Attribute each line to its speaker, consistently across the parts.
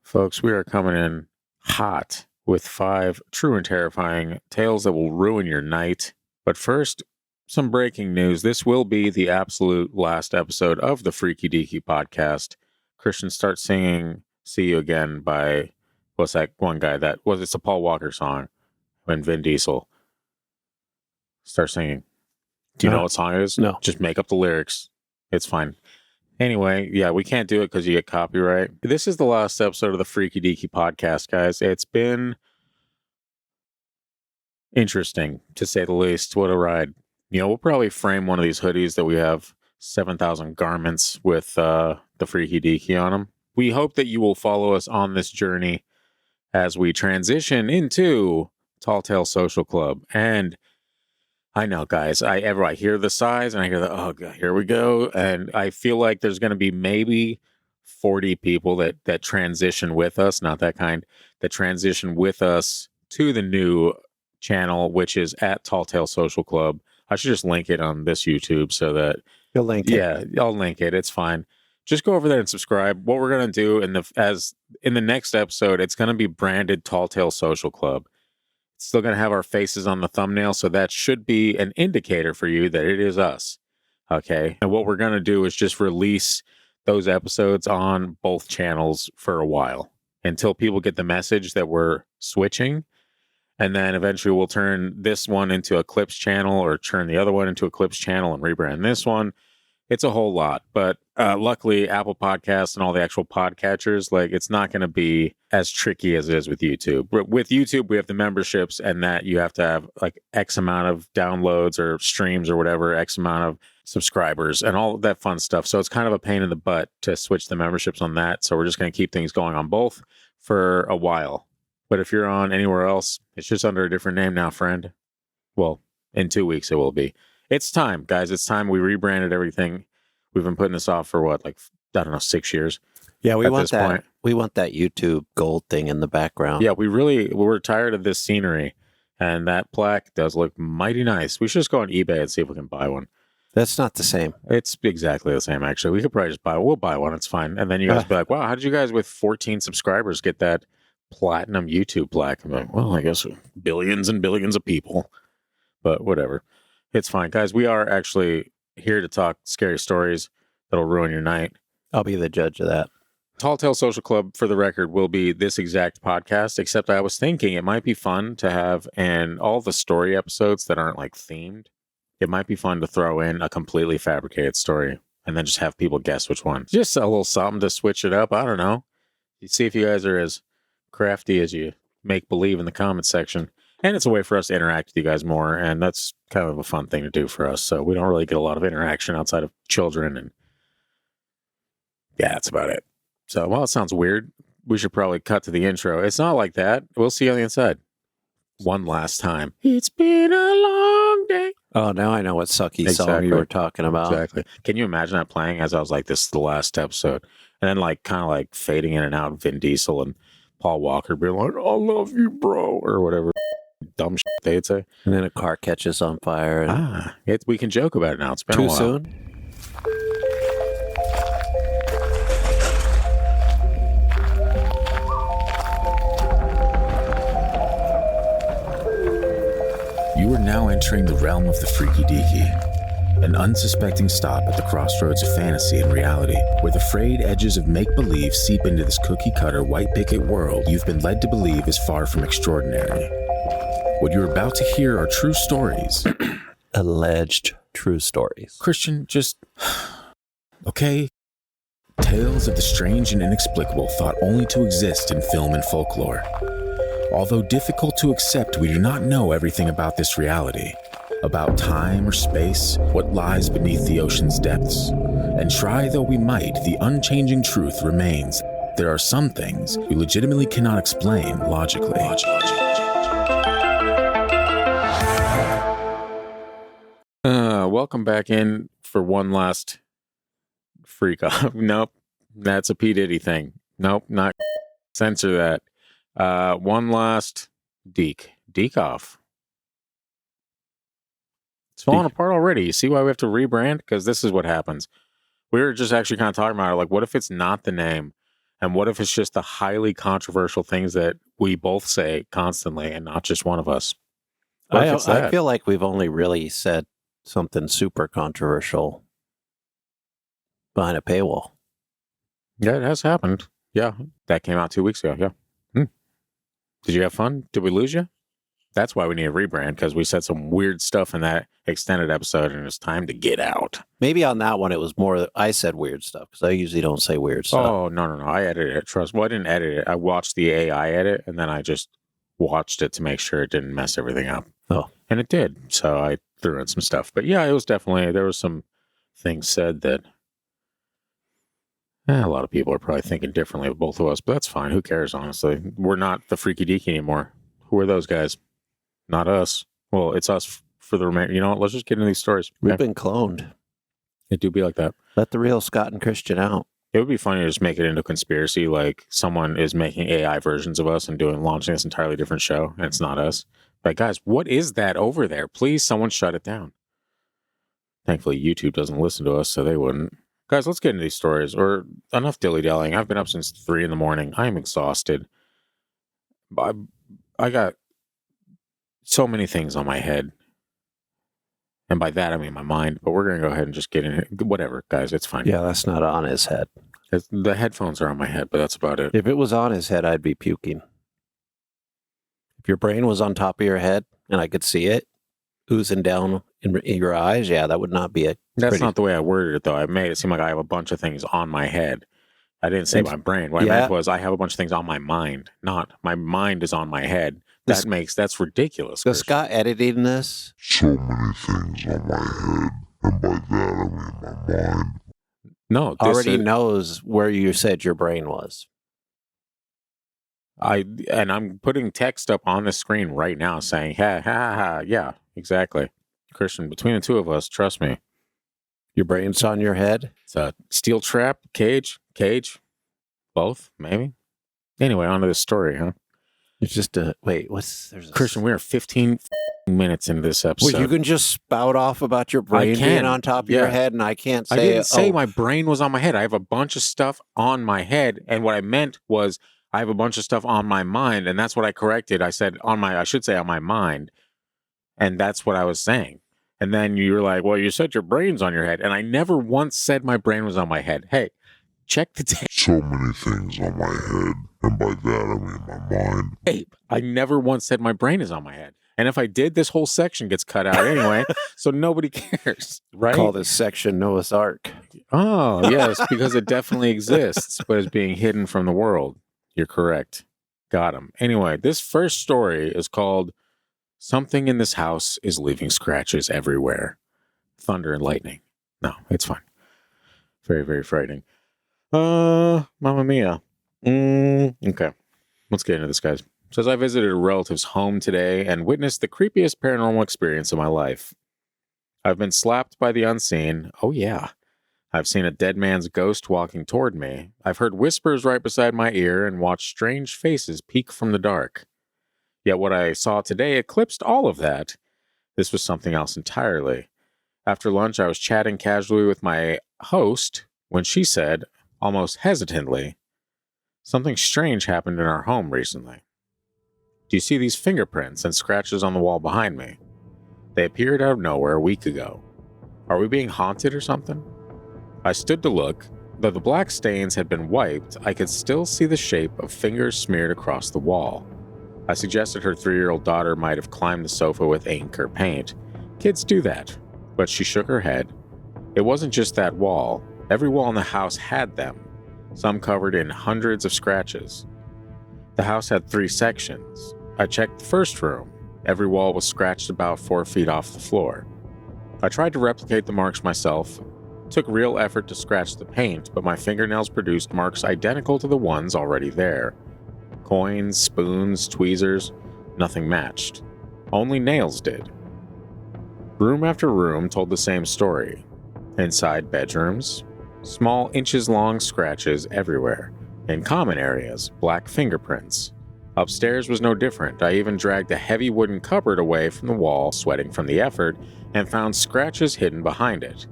Speaker 1: Folks, we are coming in hot with 5 true and terrifying tales that will ruin your night. But first, some breaking news. This will be the absolute last episode of the Freaky Deaky podcast. Christian, start singing See You Again by, what's that one guy? It's a Paul Walker song when Vin Diesel. Start singing. Do you know what song it is?
Speaker 2: No.
Speaker 1: Just make up the lyrics. It's fine. Anyway, yeah, we can't do it because you get copyright. This is the last episode of the Freaky Deaky podcast, guys. It's been interesting, to say the least. What a ride. You know, we'll probably frame one of these hoodies that we have 7,000 garments with the Freaky Deaky on them. We hope that you will follow us on this journey as we transition into Tall Tale Social Club. And I know, guys, I hear the sighs and I hear oh, God, here we go. And I feel like there's going to be maybe 40 people that transition with us, not that kind, that transition with us to the new channel, which is at Tall Tale Social Club. I should just link it on this YouTube so that...
Speaker 2: You'll link it.
Speaker 1: Yeah, I'll link it. It's fine. Just go over there and subscribe. What we're going to do in the next episode, it's going to be branded Tall Tale Social Club. Still going to have our faces on the thumbnail, so that should be an indicator for you that it is us. Okay? And what we're going to do is just release those episodes on both channels for a while until people get the message that we're switching. And then eventually we'll turn this one into a Clips channel or turn the other one into a Clips channel and rebrand this one. It's a whole lot. But luckily, Apple Podcasts and all the actual podcatchers, like, it's not going to be as tricky as it is with YouTube. With YouTube, we have the memberships, and that you have to have like X amount of downloads or streams or whatever, X amount of subscribers and all of that fun stuff. So it's kind of a pain in the butt to switch the memberships on that. So we're just going to keep things going on both for a while. But if you're on anywhere else, it's just under a different name now, friend. Well, in 2 weeks it will be. It's time, guys. It's time. We rebranded everything. We've been putting this off for what, like, I don't know, 6 years.
Speaker 2: Yeah, we want that. Point. We want that YouTube gold thing in the background.
Speaker 1: Yeah, we're tired of this scenery, and that plaque does look mighty nice. We should just go on eBay and see if we can buy one.
Speaker 2: That's not the same.
Speaker 1: It's exactly the same, actually. We could probably just we'll buy one. It's fine. And then you guys be like, wow, how did you guys with 14 subscribers get that platinum YouTube plaque? I'm like, well, I guess billions and billions of people, but whatever. It's fine, guys. We are actually here to talk scary stories that'll ruin your night.
Speaker 2: I'll be the judge of that.
Speaker 1: Tall Tale Social Club, for the record, will be this exact podcast, except I was thinking it might be fun to have, and all the story episodes that aren't like themed, it might be fun to throw in a completely fabricated story and then just have people guess which one. Just a little something to switch it up. I don't know. You see if you guys are as crafty as you make believe in the comment section. And it's a way for us to interact with you guys more, and that's kind of a fun thing to do for us. So we don't really get a lot of interaction outside of children, and yeah, that's about it. So, well, it sounds weird. We should probably cut to the intro. It's not like that. We'll see you on the inside. One last time. It's been a long day.
Speaker 2: Oh, now I know what sucky song you were talking about.
Speaker 1: Exactly. Can you imagine that playing as I was like, this is the last episode? And then like kind of like fading in and out, Vin Diesel and Paul Walker being like, I love you, bro, or whatever dumb shit they'd say.
Speaker 2: And then a car catches on fire. And
Speaker 1: we can joke about it now. It's been
Speaker 2: too
Speaker 1: a while.
Speaker 2: Soon?
Speaker 3: You are now entering the realm of the Freaky Deaky, an unsuspecting stop at the crossroads of fantasy and reality, where the frayed edges of make-believe seep into this cookie-cutter white picket world you've been led to believe is far from extraordinary. What you're about to hear are true stories.
Speaker 2: Alleged true stories.
Speaker 3: Christian, just... okay? Tales of the strange and inexplicable thought only to exist in film and folklore. Although difficult to accept, we do not know everything about this reality. About time or space, what lies beneath the ocean's depths. And try though we might, the unchanging truth remains. There are some things we legitimately cannot explain logically.
Speaker 1: Welcome back in for one last freak off. Nope, that's a P. Diddy thing. Nope, not censor that. One last Deak Off. It's falling apart already. You see why we have to rebrand? Because this is what happens. We were just actually kind of talking about it. Like, what if it's not the name? And what if it's just the highly controversial things that we both say constantly and not just one of us? What if it's
Speaker 2: I
Speaker 1: that?
Speaker 2: feel like we've only really said something super controversial behind a paywall.
Speaker 1: Yeah, it has happened. Yeah, that came out 2 weeks ago. Yeah. Did you have fun? Did we lose you? That's why we need a rebrand, because we said some weird stuff in that extended episode, and it's time to get out.
Speaker 2: Maybe on that one, it was more that I said weird stuff, because I usually don't say weird stuff.
Speaker 1: Oh, no. I edited it. Trust. Well, I didn't edit it. I watched the AI edit, and then I just watched it to make sure it didn't mess everything up.
Speaker 2: Oh.
Speaker 1: And it did. So I threw in some stuff. But yeah, it was definitely, there was some things said that a lot of people are probably thinking differently of both of us, but that's fine. Who cares, honestly? We're not the Freaky Deaky anymore. Who are those guys? Not us. Well, it's us for the remainder. You know what? Let's just get into these stories.
Speaker 2: We've
Speaker 1: Okay?
Speaker 2: been cloned.
Speaker 1: It do be like that.
Speaker 2: Let the real Scott and Christian out.
Speaker 1: It would be funny to just make it into a conspiracy, like someone is making AI versions of us and launching this entirely different show, and it's not us. But guys, what is that over there? Please, someone shut it down. Thankfully, YouTube doesn't listen to us, so they wouldn't. Guys, let's get into these stories, or enough dilly-dallying. I've been up since 3 a.m. I am exhausted. I got so many things on my head. And by that, I mean my mind. But we're going to go ahead and just get in it. Whatever, guys, it's fine.
Speaker 2: Yeah, that's not on his head.
Speaker 1: The headphones are on my head, but that's about it.
Speaker 2: If it was on his head, I'd be puking. If your brain was on top of your head and I could see it oozing down in your eyes, yeah, that would not be it.
Speaker 1: That's not the way I worded it, though. I made it seem like I have a bunch of things on my head. I didn't say my brain. What I meant was I have a bunch of things on my mind, not my mind is on my head. That's ridiculous.
Speaker 2: So Scott editing this?
Speaker 4: So many things on my head, and by that I mean my mind.
Speaker 1: No,
Speaker 2: already knows where you said your brain was.
Speaker 1: I'm putting text up on the screen right now saying, ha, ha, ha, yeah, exactly. Christian, between the two of us, trust me.
Speaker 2: Your brain's on your head?
Speaker 1: It's a steel trap, cage, both, maybe. Anyway, on to this story, huh?
Speaker 2: It's just
Speaker 1: Christian, we are 15 minutes into this episode.
Speaker 2: Well, you can just spout off about your brain being on top of your head, and I can't say...
Speaker 1: I didn't say my brain was on my head. I have a bunch of stuff on my head, and what I meant was I have a bunch of stuff on my mind, and that's what I corrected. I said I should say on my mind, and that's what I was saying. And then you were like, well, you said your brain's on your head, and I never once said my brain was on my head. Hey, check the tape.
Speaker 4: So many things on my head, and by that I mean my mind.
Speaker 1: Ape, I never once said my brain is on my head. And if I did, this whole section gets cut out anyway, so nobody cares, right?
Speaker 2: Call this section Noah's Ark.
Speaker 1: Oh, yes, because it definitely exists, but is being hidden from the world. You're correct. Got him. Anyway, this first story is called Something in This House is Leaving Scratches Everywhere. Thunder and lightning. No, it's fine. Very, very frightening. Mamma mia. Okay. Let's get into this, guys. It says, I visited a relative's home today and witnessed the creepiest paranormal experience of my life. I've been slapped by the unseen. Oh, yeah. I've seen a dead man's ghost walking toward me. I've heard whispers right beside my ear and watched strange faces peek from the dark. Yet what I saw today eclipsed all of that. This was something else entirely. After lunch, I was chatting casually with my host when she said, almost hesitantly, something strange happened in our home recently. Do you see these fingerprints and scratches on the wall behind me? They appeared out of nowhere a week ago. Are we being haunted or something? I stood to look. Though the black stains had been wiped, I could still see the shape of fingers smeared across the wall. I suggested her 3-year-old daughter might have climbed the sofa with ink or paint. Kids do that. But she shook her head. It wasn't just that wall. Every wall in the house had them, some covered in hundreds of scratches. The house had 3 sections. I checked the first room. Every wall was scratched about 4 feet off the floor. I tried to replicate the marks myself. It took real effort to scratch the paint, but my fingernails produced marks identical to the ones already there. Coins, spoons, tweezers, nothing matched. Only nails did. Room after room told the same story. Inside bedrooms, small inches-long scratches everywhere. In common areas, black fingerprints. Upstairs was no different. I even dragged a heavy wooden cupboard away from the wall, sweating from the effort, and found scratches hidden behind it.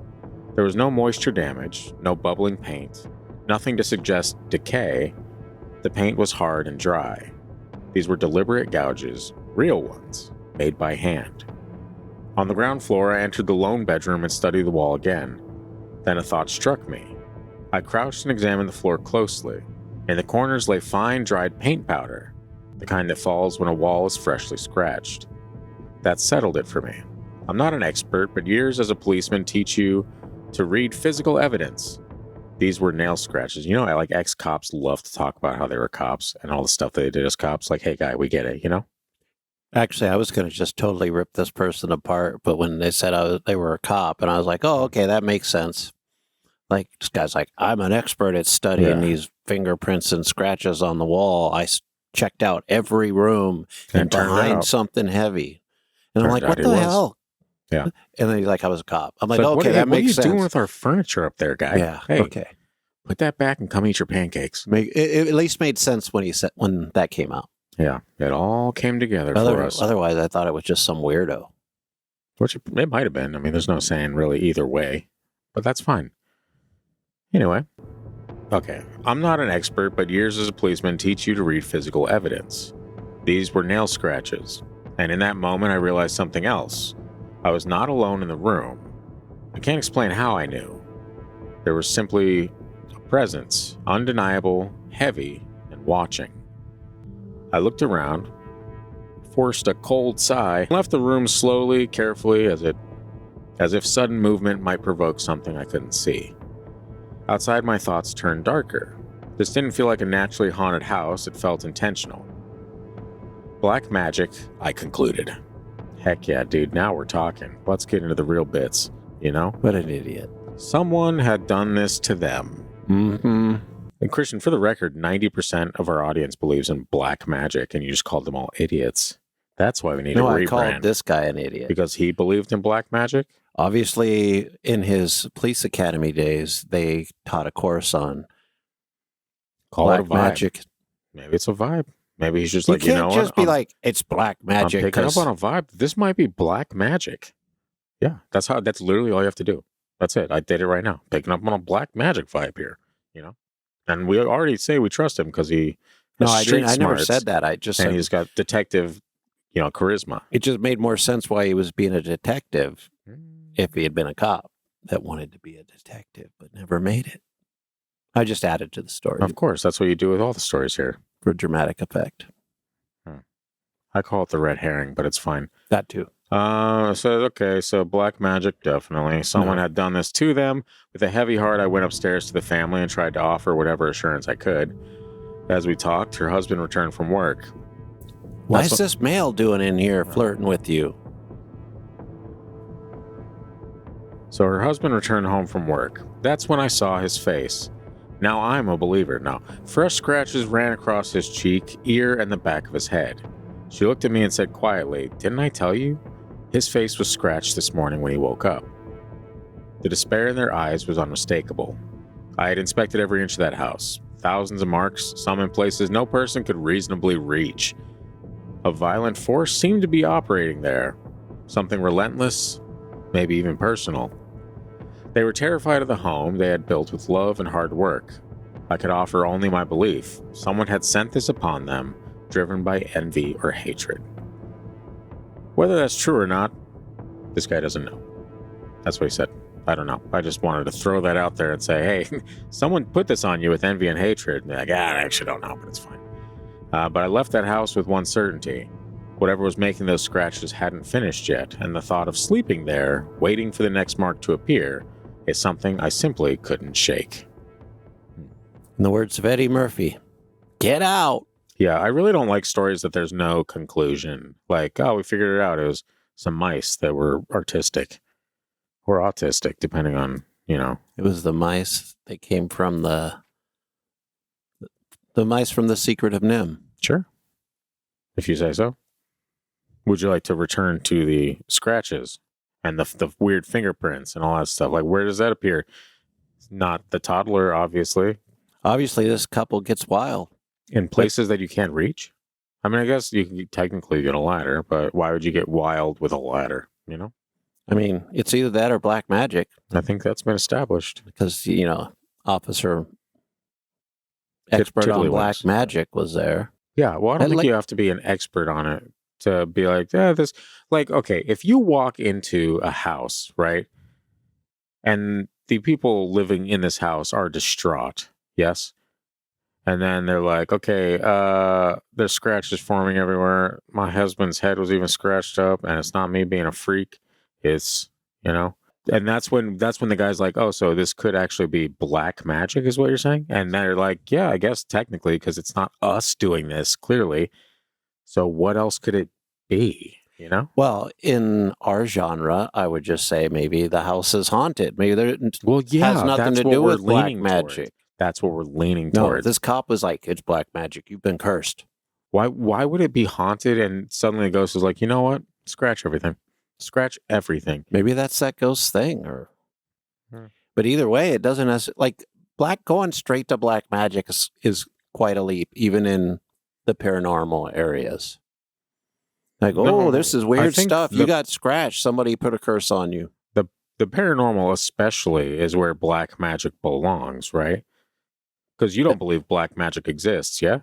Speaker 1: There was no moisture damage, no bubbling paint. Nothing to suggest decay. The paint was hard and dry. These were deliberate gouges, real ones, made by hand. On the ground floor, I entered the lone bedroom and studied the wall again. Then a thought struck me. I crouched and examined the floor closely. In the corners lay fine, dried paint powder, the kind that falls when a wall is freshly scratched. That settled it for me. I'm not an expert, but years as a policeman teach you to read physical evidence. These were nail scratches. You know, like ex-cops love to talk about how they were cops and all the stuff they did as cops. Like, hey, guy, we get it, you know?
Speaker 2: Actually, I was going to just totally rip this person apart, but when they said they were a cop, and I was like, oh, okay, that makes sense. Like, this guy's like, I'm an expert at studying these fingerprints and scratches on the wall. I checked out every room and behind something heavy. And I'm like, what the hell?
Speaker 1: Yeah.
Speaker 2: And then he's like, I was a cop. I'm like, okay, that makes sense.
Speaker 1: What are you doing with our furniture up there, guy?
Speaker 2: Yeah.
Speaker 1: Hey,
Speaker 2: okay.
Speaker 1: Put that back and come eat your pancakes.
Speaker 2: It at least made sense when that came out.
Speaker 1: Yeah. It all came together for us.
Speaker 2: Otherwise, I thought it was just some weirdo.
Speaker 1: Which it might have been. I mean, there's no saying really either way, but that's fine. Anyway. Okay. I'm not an expert, but years as a policeman teach you to read physical evidence. These were nail scratches. And in that moment, I realized something else. I was not alone in the room. I can't explain how I knew. There was simply a presence, undeniable, heavy, and watching. I looked around, forced a cold sigh, and left the room slowly, carefully, as if sudden movement might provoke something I couldn't see. Outside, my thoughts turned darker. This didn't feel like a naturally haunted house, it felt intentional. Black magic, I concluded. Heck yeah, dude, now we're talking. Let's get into the real bits, you know?
Speaker 2: What an idiot.
Speaker 1: Someone had done this to them.
Speaker 2: Mm-hmm.
Speaker 1: And Christian, for the record, 90% of our audience believes in black magic, and you just called them all idiots. That's why we need to rebrand.
Speaker 2: I called this guy an idiot.
Speaker 1: Because he believed in black magic?
Speaker 2: Obviously, in his police academy days, they taught a course on black magic.
Speaker 1: Maybe it's a vibe. Maybe he's just
Speaker 2: you
Speaker 1: like, you know what?
Speaker 2: You can't just be like, it's black magic.
Speaker 1: I'm picking up on a vibe. This might be black magic. Yeah, that's literally all you have to do. That's it. I did it right now. Picking up on a black magic vibe here, you know? And we already say we trust him because he has street smarts.
Speaker 2: I never said that. I just said
Speaker 1: he's got detective, charisma.
Speaker 2: It just made more sense why he was being a detective if he had been a cop that wanted to be a detective but never made it. I just added to the story.
Speaker 1: Of course, that's what you do with all the stories here.
Speaker 2: For dramatic effect.
Speaker 1: I call it the red herring, but it's fine.
Speaker 2: That too.
Speaker 1: So black magic, definitely. Someone had done this to them. With a heavy heart, I went upstairs to the family and tried to offer whatever assurance I could. As we talked, her husband returned from work.
Speaker 2: What's this male doing in here flirting with you?
Speaker 1: So her husband returned home from work. That's when I saw his face. Now I'm a believer. Now, fresh scratches ran across his cheek, ear, and the back of his head. She looked at me and said quietly, "Didn't I tell you? His face was scratched this morning when he woke up." The despair in their eyes was unmistakable. I had inspected every inch of that house. Thousands of marks, some in places no person could reasonably reach. A violent force seemed to be operating there. Something relentless, maybe even personal. They were terrified of the home they had built with love and hard work. I could offer only my belief. Someone had sent this upon them, driven by envy or hatred. Whether that's true or not, this guy doesn't know. That's what he said. I don't know. I just wanted to throw that out there and say, hey, someone put this on you with envy and hatred. And like, I actually don't know, but it's fine. But I left that house with one certainty. Whatever was making those scratches hadn't finished yet, and the thought of sleeping there, waiting for the next mark to appear, is something I simply couldn't shake.
Speaker 2: In the words of Eddie Murphy, get out!
Speaker 1: Yeah, I really don't like stories that there's no conclusion. Like, oh, we figured it out. It was some mice that were artistic. Or autistic, depending on,
Speaker 2: It was the mice that came from the mice from The Secret of Nim.
Speaker 1: Sure. If you say so. Would you like to return to the scratches and the weird fingerprints and all that stuff? Like, where does that appear? Not the toddler, obviously.
Speaker 2: Obviously, this couple gets wild.
Speaker 1: In places that you can't reach? I mean, I guess you can technically get a ladder, but why would you get wild with a ladder,
Speaker 2: I mean, it's either that or black magic.
Speaker 1: I think that's been established.
Speaker 2: Because, Officer expert
Speaker 1: tiddly
Speaker 2: on black
Speaker 1: winks.
Speaker 2: magic was there.
Speaker 1: Yeah, well, I don't
Speaker 2: And,
Speaker 1: think
Speaker 2: like-
Speaker 1: you have to be an expert on it to be like, yeah, this, like, okay, if you walk into a house, right, and the people living in this house are distraught, yes, and then they're like, okay, there's scratches forming everywhere. My husband's head was even scratched up, and it's not me being a freak. It's, you know, and that's when the guy's like, oh, so this could actually be black magic, is what you're saying? And they're like, yeah, I guess technically, because it's not us doing this, clearly. So what else could it be? You know?
Speaker 2: Well, in our genre, I would just say maybe the house is haunted. Maybe there
Speaker 1: Well, yeah,
Speaker 2: has nothing
Speaker 1: that's
Speaker 2: to
Speaker 1: what
Speaker 2: do
Speaker 1: we're
Speaker 2: with black
Speaker 1: leaning
Speaker 2: magic.
Speaker 1: towards. That's what we're leaning
Speaker 2: No,
Speaker 1: towards.
Speaker 2: this cop was like, it's black magic. You've been cursed.
Speaker 1: Why would it be haunted and suddenly a ghost is like, you know what? Scratch everything. Scratch everything.
Speaker 2: Maybe that's that ghost thing. Or,
Speaker 1: Hmm.
Speaker 2: But either way, it doesn't like going straight to black magic is quite a leap, even in the paranormal areas. Like,
Speaker 1: No,
Speaker 2: this is
Speaker 1: I
Speaker 2: weird
Speaker 1: think
Speaker 2: stuff. You got scratched. Somebody put a curse on you.
Speaker 1: The paranormal especially is where black magic belongs, right? Because you don't believe black magic exists, yeah?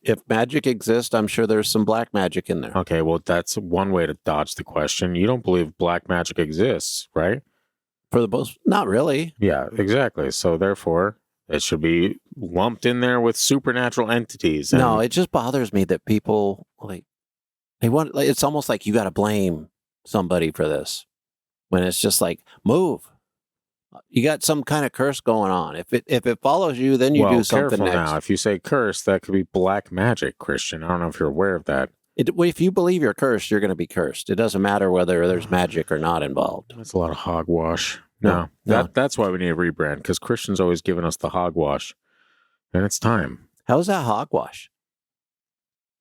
Speaker 2: If magic exists, I'm sure there's some black magic in there.
Speaker 1: Okay, well, that's one way to dodge the question. You don't believe black magic exists, right?
Speaker 2: For the most, not really.
Speaker 1: Yeah, exactly. So therefore, it should be lumped in there with supernatural entities. And
Speaker 2: No, it just bothers me that people it's almost like you got to blame somebody for this when it's just like, move. You got some kind of curse going on. If it follows you, then you do something
Speaker 1: careful
Speaker 2: next.
Speaker 1: now. If you say curse, that could be black magic, Christian. I don't know if you're aware of that.
Speaker 2: If you believe you're cursed, you're going to be cursed. It doesn't matter whether there's magic or not involved.
Speaker 1: That's a lot of hogwash.
Speaker 2: No.
Speaker 1: That's why we need a rebrand, because Christian's always given us the hogwash, and it's time.
Speaker 2: How's that hogwash?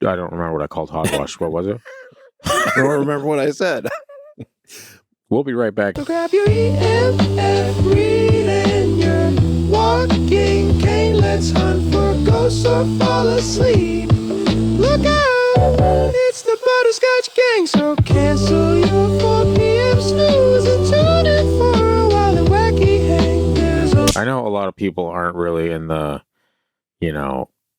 Speaker 1: I don't remember what I called hogwash. What was it?
Speaker 2: I don't remember what I said.
Speaker 1: We'll be right back.
Speaker 5: So grab your EMF reel and your walking cane. Let's hunt for ghosts or fall asleep. Look out! It's the Butterscotch Gang. So cancel your 4 p.m. snooze and tune in for a wild and wacky hang.
Speaker 1: I know a lot of people aren't really in the,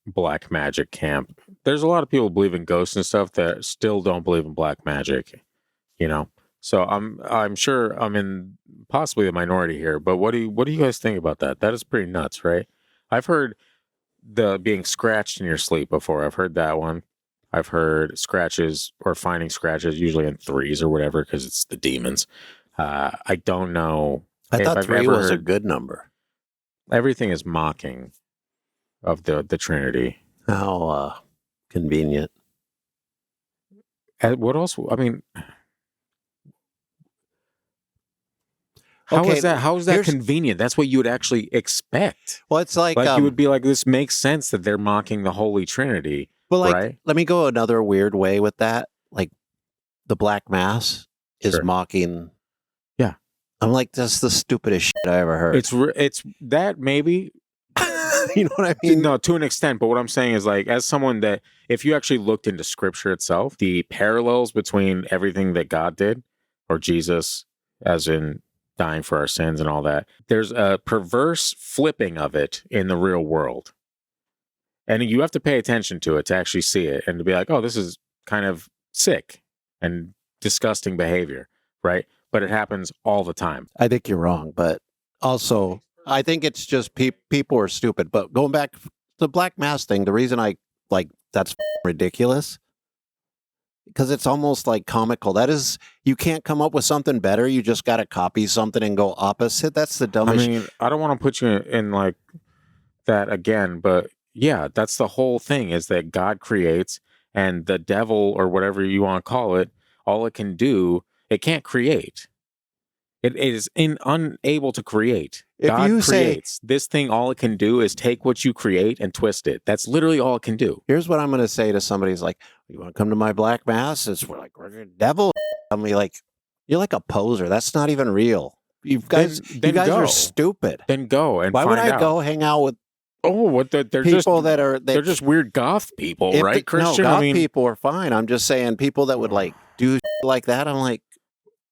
Speaker 1: black magic camp. There's a lot of people who believe in ghosts and stuff that still don't believe in black magic, So I'm sure I'm in possibly the minority here, but what do you guys think about that? That is pretty nuts, right? I've heard the being scratched in your sleep before. I've heard that one. I've heard scratches or finding scratches usually in 3s or whatever because it's the demons. I don't know.
Speaker 2: I thought
Speaker 1: I've
Speaker 2: 3
Speaker 1: ever
Speaker 2: was a
Speaker 1: heard-
Speaker 2: good number.
Speaker 1: Everything is mocking of the Trinity.
Speaker 2: How convenient.
Speaker 1: And what else? I mean, how
Speaker 2: Okay,
Speaker 1: is that? How is that
Speaker 2: here's-
Speaker 1: convenient? That's what you would actually expect.
Speaker 2: Well, it's like,
Speaker 1: Like you would be like, this makes sense that they're mocking the Holy Trinity, right?
Speaker 2: let me go another weird way with that. Like the Black Mass is
Speaker 1: Sure.
Speaker 2: mocking.
Speaker 1: Yeah.
Speaker 2: I'm like, that's the stupidest shit I ever heard.
Speaker 1: It's that maybe.
Speaker 2: You know what I mean?
Speaker 1: No, to an extent. But what I'm saying is, like, as someone that, if you actually looked into Scripture itself, the parallels between everything that God did, or Jesus, as in dying for our sins and all that, there's a perverse flipping of it in the real world. And you have to pay attention to it to actually see it and to be like, oh, this is kind of sick and disgusting behavior, right? But it happens all the time.
Speaker 2: I think you're wrong, but also I think it's just people are stupid. But going back to the Black Mass thing, the reason I like that's ridiculous because it's almost like comical. That is, you can't come up with something better. You just got to copy something and go opposite. That's the
Speaker 1: I
Speaker 2: dumbest.
Speaker 1: mean, I don't want to put you in like that again, but yeah, that's the whole thing is that God creates and the devil or whatever you want to call it, all it can do, it can't create. It is unable to create.
Speaker 2: If
Speaker 1: God
Speaker 2: you say-
Speaker 1: creates. This thing, all it can do is take what you create and twist it. That's literally all it can do.
Speaker 2: Here's what I'm going to say to somebody who's like, you want to come to my Black Mass? We're devil. I'm like, you're like a poser. That's not even real. You guys
Speaker 1: Then
Speaker 2: are
Speaker 1: go.
Speaker 2: stupid.
Speaker 1: Then go and
Speaker 2: Why would
Speaker 1: find
Speaker 2: I
Speaker 1: out.
Speaker 2: go hang out with
Speaker 1: Oh, what they're
Speaker 2: people
Speaker 1: just
Speaker 2: that are
Speaker 1: they're just weird goth people,
Speaker 2: if
Speaker 1: right,
Speaker 2: the-
Speaker 1: Christian?
Speaker 2: No,
Speaker 1: I
Speaker 2: goth
Speaker 1: mean,
Speaker 2: people are fine. I'm just saying people that would like do like that. I'm like,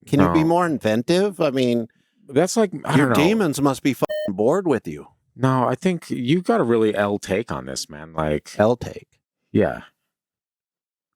Speaker 2: can you be
Speaker 1: No.
Speaker 2: more inventive? I mean,
Speaker 1: that's like I
Speaker 2: your
Speaker 1: don't know.
Speaker 2: demons must be fucking bored with you.
Speaker 1: No, I think you got a really L take on this, man. Like,
Speaker 2: L take.
Speaker 1: yeah,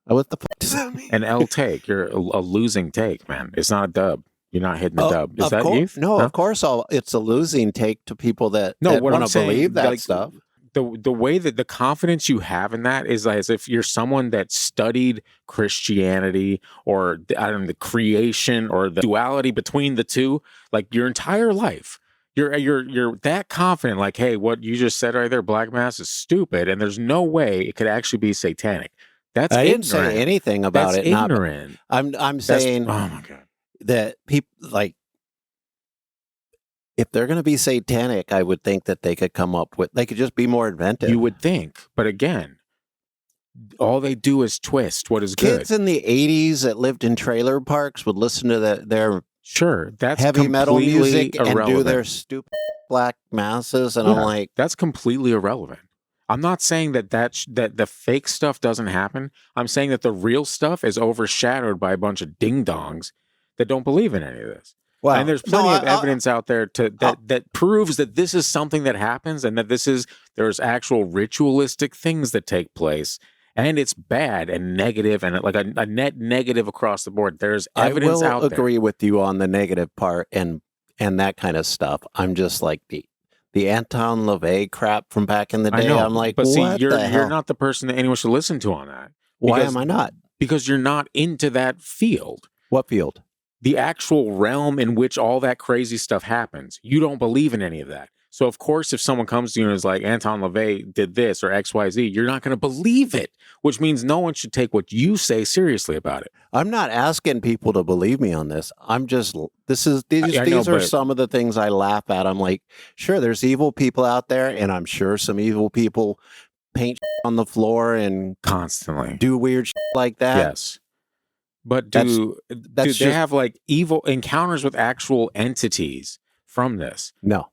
Speaker 2: What the fuck does that mean?
Speaker 1: an L take. You're a losing take, man. It's not a dub. You're not hitting a dub. Is that you?
Speaker 2: No, of course. It's a losing take to people that
Speaker 1: No, what I'm
Speaker 2: want to
Speaker 1: saying,
Speaker 2: believe that
Speaker 1: like,
Speaker 2: stuff.
Speaker 1: The way that the confidence you have in that is as if you're someone that studied Christianity or I don't know, the creation or the duality between the two, like your entire life. You're that confident, like, hey, what you just said right there, black mass is stupid, and there's no way it could actually be satanic. That's
Speaker 2: I
Speaker 1: ignorant.
Speaker 2: didn't say anything about
Speaker 1: That's
Speaker 2: it.
Speaker 1: ignorant.
Speaker 2: I'm saying
Speaker 1: Oh my god.
Speaker 2: that people like if they're going to be satanic, I would think that they could come up with. They could just be more inventive.
Speaker 1: You would think, but again, all they do is twist what is
Speaker 2: Kids
Speaker 1: good.
Speaker 2: in the 80s that lived in trailer parks would listen to their
Speaker 1: Sure, that's
Speaker 2: heavy metal music
Speaker 1: irrelevant.
Speaker 2: and do their stupid black masses, and
Speaker 1: Yeah,
Speaker 2: I'm like,
Speaker 1: that's completely irrelevant. I'm not saying that that the fake stuff doesn't happen. I'm saying that the real stuff is overshadowed by a bunch of ding dongs that don't believe in any of this.
Speaker 2: well,
Speaker 1: And there's plenty of evidence out there that proves that this is something that happens and that there's actual ritualistic things that take place. And it's bad and negative and like a net negative across the board. There's evidence
Speaker 2: I
Speaker 1: out
Speaker 2: will
Speaker 1: there.
Speaker 2: agree with you on the negative part and that kind of stuff. I'm just like the Anton LaVey crap from back in the day.
Speaker 1: I know,
Speaker 2: I'm like,
Speaker 1: but see,
Speaker 2: what the
Speaker 1: you're
Speaker 2: hell?
Speaker 1: not the person that anyone should listen to on that.
Speaker 2: Why
Speaker 1: Because-
Speaker 2: am I not?
Speaker 1: Because you're not into that field.
Speaker 2: What field?
Speaker 1: The actual realm in which all that crazy stuff happens. You don't believe in any of that. So, of course, if someone comes to you and is like, Anton LaVey did this or XYZ, you're not going to believe it, which means no one should take what you say seriously about it.
Speaker 2: I'm not asking people to believe me on this. I'm just these
Speaker 1: I know,
Speaker 2: are
Speaker 1: but-
Speaker 2: some of the things I laugh at. I'm like, sure, there's evil people out there, and I'm sure some evil people paint on the floor and
Speaker 1: Constantly.
Speaker 2: do weird like that.
Speaker 1: Yes. But
Speaker 2: That's
Speaker 1: do they
Speaker 2: just-
Speaker 1: have like evil encounters with actual entities from this?
Speaker 2: No.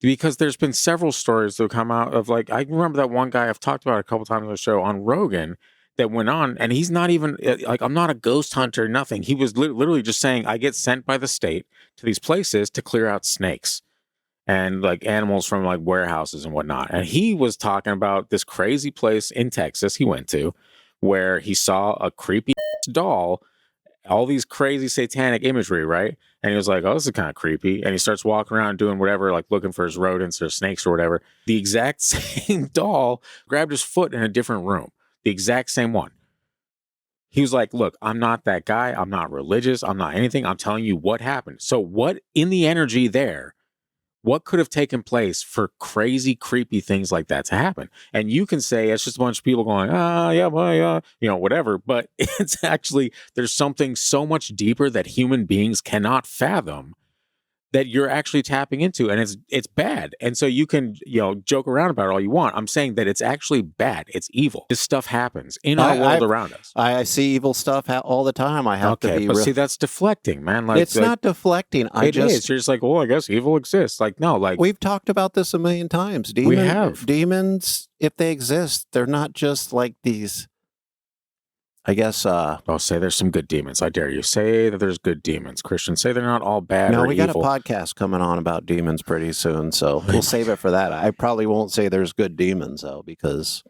Speaker 1: Because there's been several stories that come out of like, I remember that one guy I've talked about a couple times on the show on Rogan that went on, and he's not even like, I'm not a ghost hunter, nothing. He was literally just saying, I get sent by the state to these places to clear out snakes and like animals from like warehouses and whatnot. And he was talking about this crazy place in Texas he went to where he saw a creepy doll, all these crazy satanic imagery, right? And he was like, oh, this is kind of creepy. And he starts walking around doing whatever, like looking for his rodents or snakes or whatever. The exact same doll grabbed his foot in a different room. The exact same one. He was like, look, I'm not that guy. I'm not religious. I'm not anything. I'm telling you what happened. So what in the energy there, what could have taken place for crazy, creepy things like that to happen? And you can say it's just a bunch of people going, yeah, well, yeah, whatever. But it's actually, there's something so much deeper that human beings cannot fathom that you're actually tapping into, and it's bad. And so you can, joke around about it all you want. I'm saying that it's actually bad. It's evil. This stuff happens in our world around us.
Speaker 2: I see evil stuff all the time. I have to be
Speaker 1: but see, that's deflecting, man. Like,
Speaker 2: it's not deflecting.
Speaker 1: It is. You're just like, well, I guess evil exists. Like, no, like
Speaker 2: we've talked about this a million times.
Speaker 1: We have.
Speaker 2: Demons, if they exist, they're not just like these. I guess.
Speaker 1: Oh, say there's some good demons. I dare you. Say that there's good demons. Christians, say they're not all bad
Speaker 2: No,
Speaker 1: or
Speaker 2: we got
Speaker 1: evil.
Speaker 2: a podcast coming on about demons pretty soon, so we'll save it for that. I probably won't say there's good demons though, because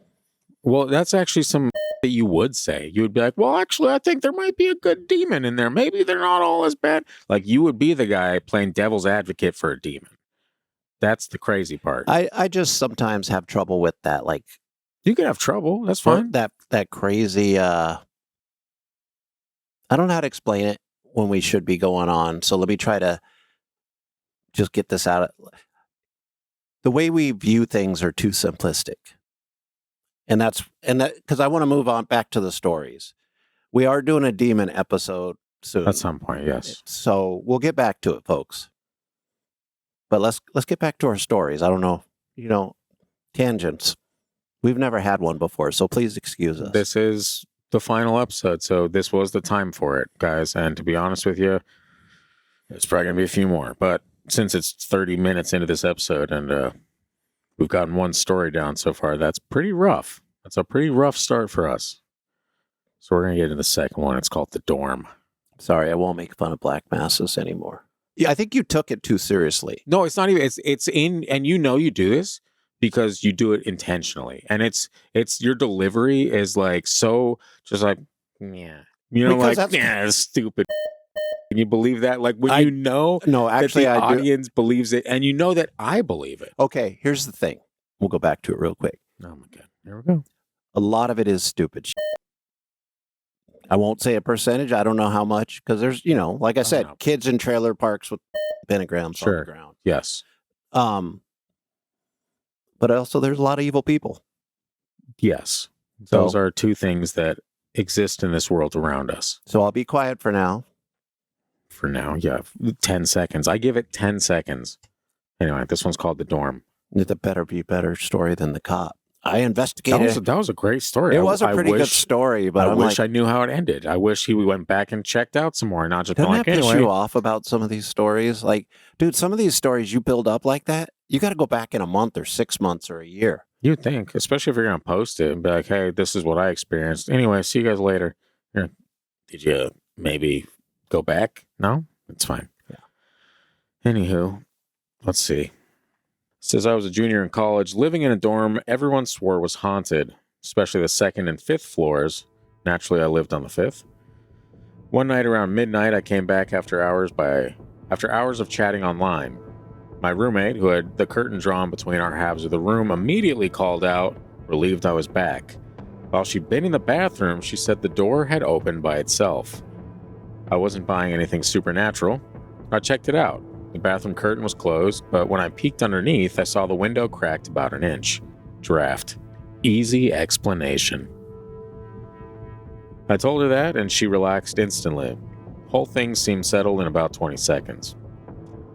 Speaker 1: Well, that's actually some that you would say. You would be like, well, actually, I think there might be a good demon in there. Maybe they're not all as bad. Like, you would be the guy playing devil's advocate for a demon. That's the crazy part.
Speaker 2: I just sometimes have trouble with that. Like
Speaker 1: You can have trouble. That's fine.
Speaker 2: that crazy. I don't know how to explain it when we should be going on. So let me try to just get this out. The way we view things are too simplistic. And that because I want to move on back to the stories. We are doing a demon episode soon.
Speaker 1: At some point, yes.
Speaker 2: So we'll get back to it, folks. But let's get back to our stories. I don't know, tangents. We've never had one before, so please excuse us.
Speaker 1: This is the final episode, so this was the time for it, guys. And to be honest with you, there's probably going to be a few more. But since it's 30 minutes into this episode and we've gotten one story down so far, that's pretty rough. That's a pretty rough start for us. So we're going to get into the second one. It's called The Dorm.
Speaker 2: Sorry, I won't make fun of black masses anymore. I think you took it too seriously.
Speaker 1: No, it's not even. It's in, and you do this because you do it intentionally, and it's your delivery is like so just like yeah,
Speaker 2: Because
Speaker 1: like yeah, it's stupid. Can you believe that? Like when you know
Speaker 2: No, actually,
Speaker 1: that the
Speaker 2: I do.
Speaker 1: audience believes it, and you know that I believe it.
Speaker 2: Okay, here's the thing. We'll go back to it real quick.
Speaker 1: Oh my god, here we go.
Speaker 2: A lot of it is stupid shit. I won't say a percentage. I don't know how much because there's, like I said,
Speaker 1: know.
Speaker 2: kids in trailer parks with pentagrams on the ground.
Speaker 1: Yes.
Speaker 2: But also there's a lot of evil people.
Speaker 1: Yes. Those are two things that exist in this world around us.
Speaker 2: So I'll be quiet for now.
Speaker 1: For now, yeah. 10 seconds. I give it 10 seconds. Anyway, this one's called The Dorm.
Speaker 2: It better be a better story than The Cop. I investigated.
Speaker 1: That was a great story.
Speaker 2: It was a pretty good story, but
Speaker 1: I wish I knew how it ended. I wish he went back and checked out some more, not just
Speaker 2: doesn't
Speaker 1: like,
Speaker 2: that piss
Speaker 1: anyway.
Speaker 2: you off about some of these stories? Like, dude, some of these stories you build up like that, you got to go back in a month or 6 months or a year.
Speaker 1: You'd think, especially if you're going to post it and be like, hey, this is what I experienced. Anyway, see you guys later. Did you maybe go back? No? It's fine. Yeah. Anywho, let's see. Says I was a junior in college, living in a dorm everyone swore was haunted, especially the second and fifth floors. Naturally, I lived on the fifth. One night around midnight, I came back after hours of chatting online. My roommate, who had the curtain drawn between our halves of the room, immediately called out, relieved I was back. While she'd been in the bathroom, she said the door had opened by itself. I wasn't buying anything supernatural. I checked it out. The bathroom curtain was closed, but when I peeked underneath, I saw the window cracked about an inch. Draft. Easy explanation. I told her that, and she relaxed instantly. Whole thing seemed settled in about 20 seconds.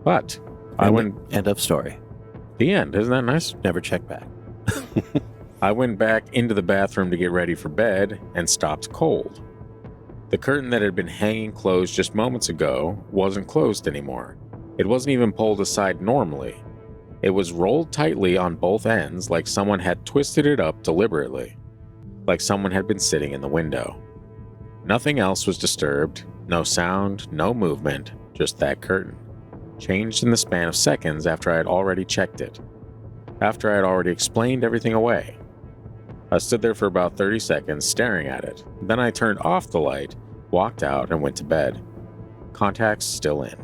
Speaker 1: But
Speaker 2: End of story.
Speaker 1: The end. Isn't that nice?
Speaker 2: Never check back.
Speaker 1: I went back into the bathroom to get ready for bed and stopped cold. The curtain that had been hanging closed just moments ago wasn't closed anymore. It wasn't even pulled aside normally. It was rolled tightly on both ends like someone had twisted it up deliberately. Like someone had been sitting in the window. Nothing else was disturbed. No sound, no movement, just that curtain. Changed in the span of seconds after I had already checked it. After I had already explained everything away. I stood there for about 30 seconds staring at it. Then I turned off the light, walked out, and went to bed. Contacts still in.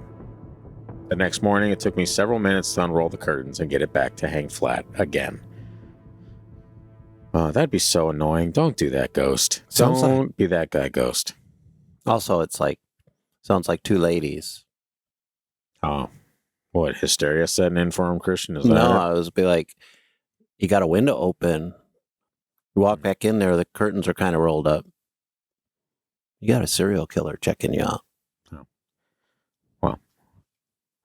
Speaker 1: The next morning, it took me several minutes to unroll the curtains and get it back to hang flat again. Oh, that'd be so annoying. Don't do that, Ghost. Don't be that guy, Ghost.
Speaker 2: Also, sounds like two ladies.
Speaker 1: Oh, what, hysteria setting in for him, Christian? Is that
Speaker 2: No,
Speaker 1: it?
Speaker 2: I was be like, you got a window open. You walk back in there, the curtains are kind of rolled up. You got a serial killer checking you out.
Speaker 1: Oh. Well,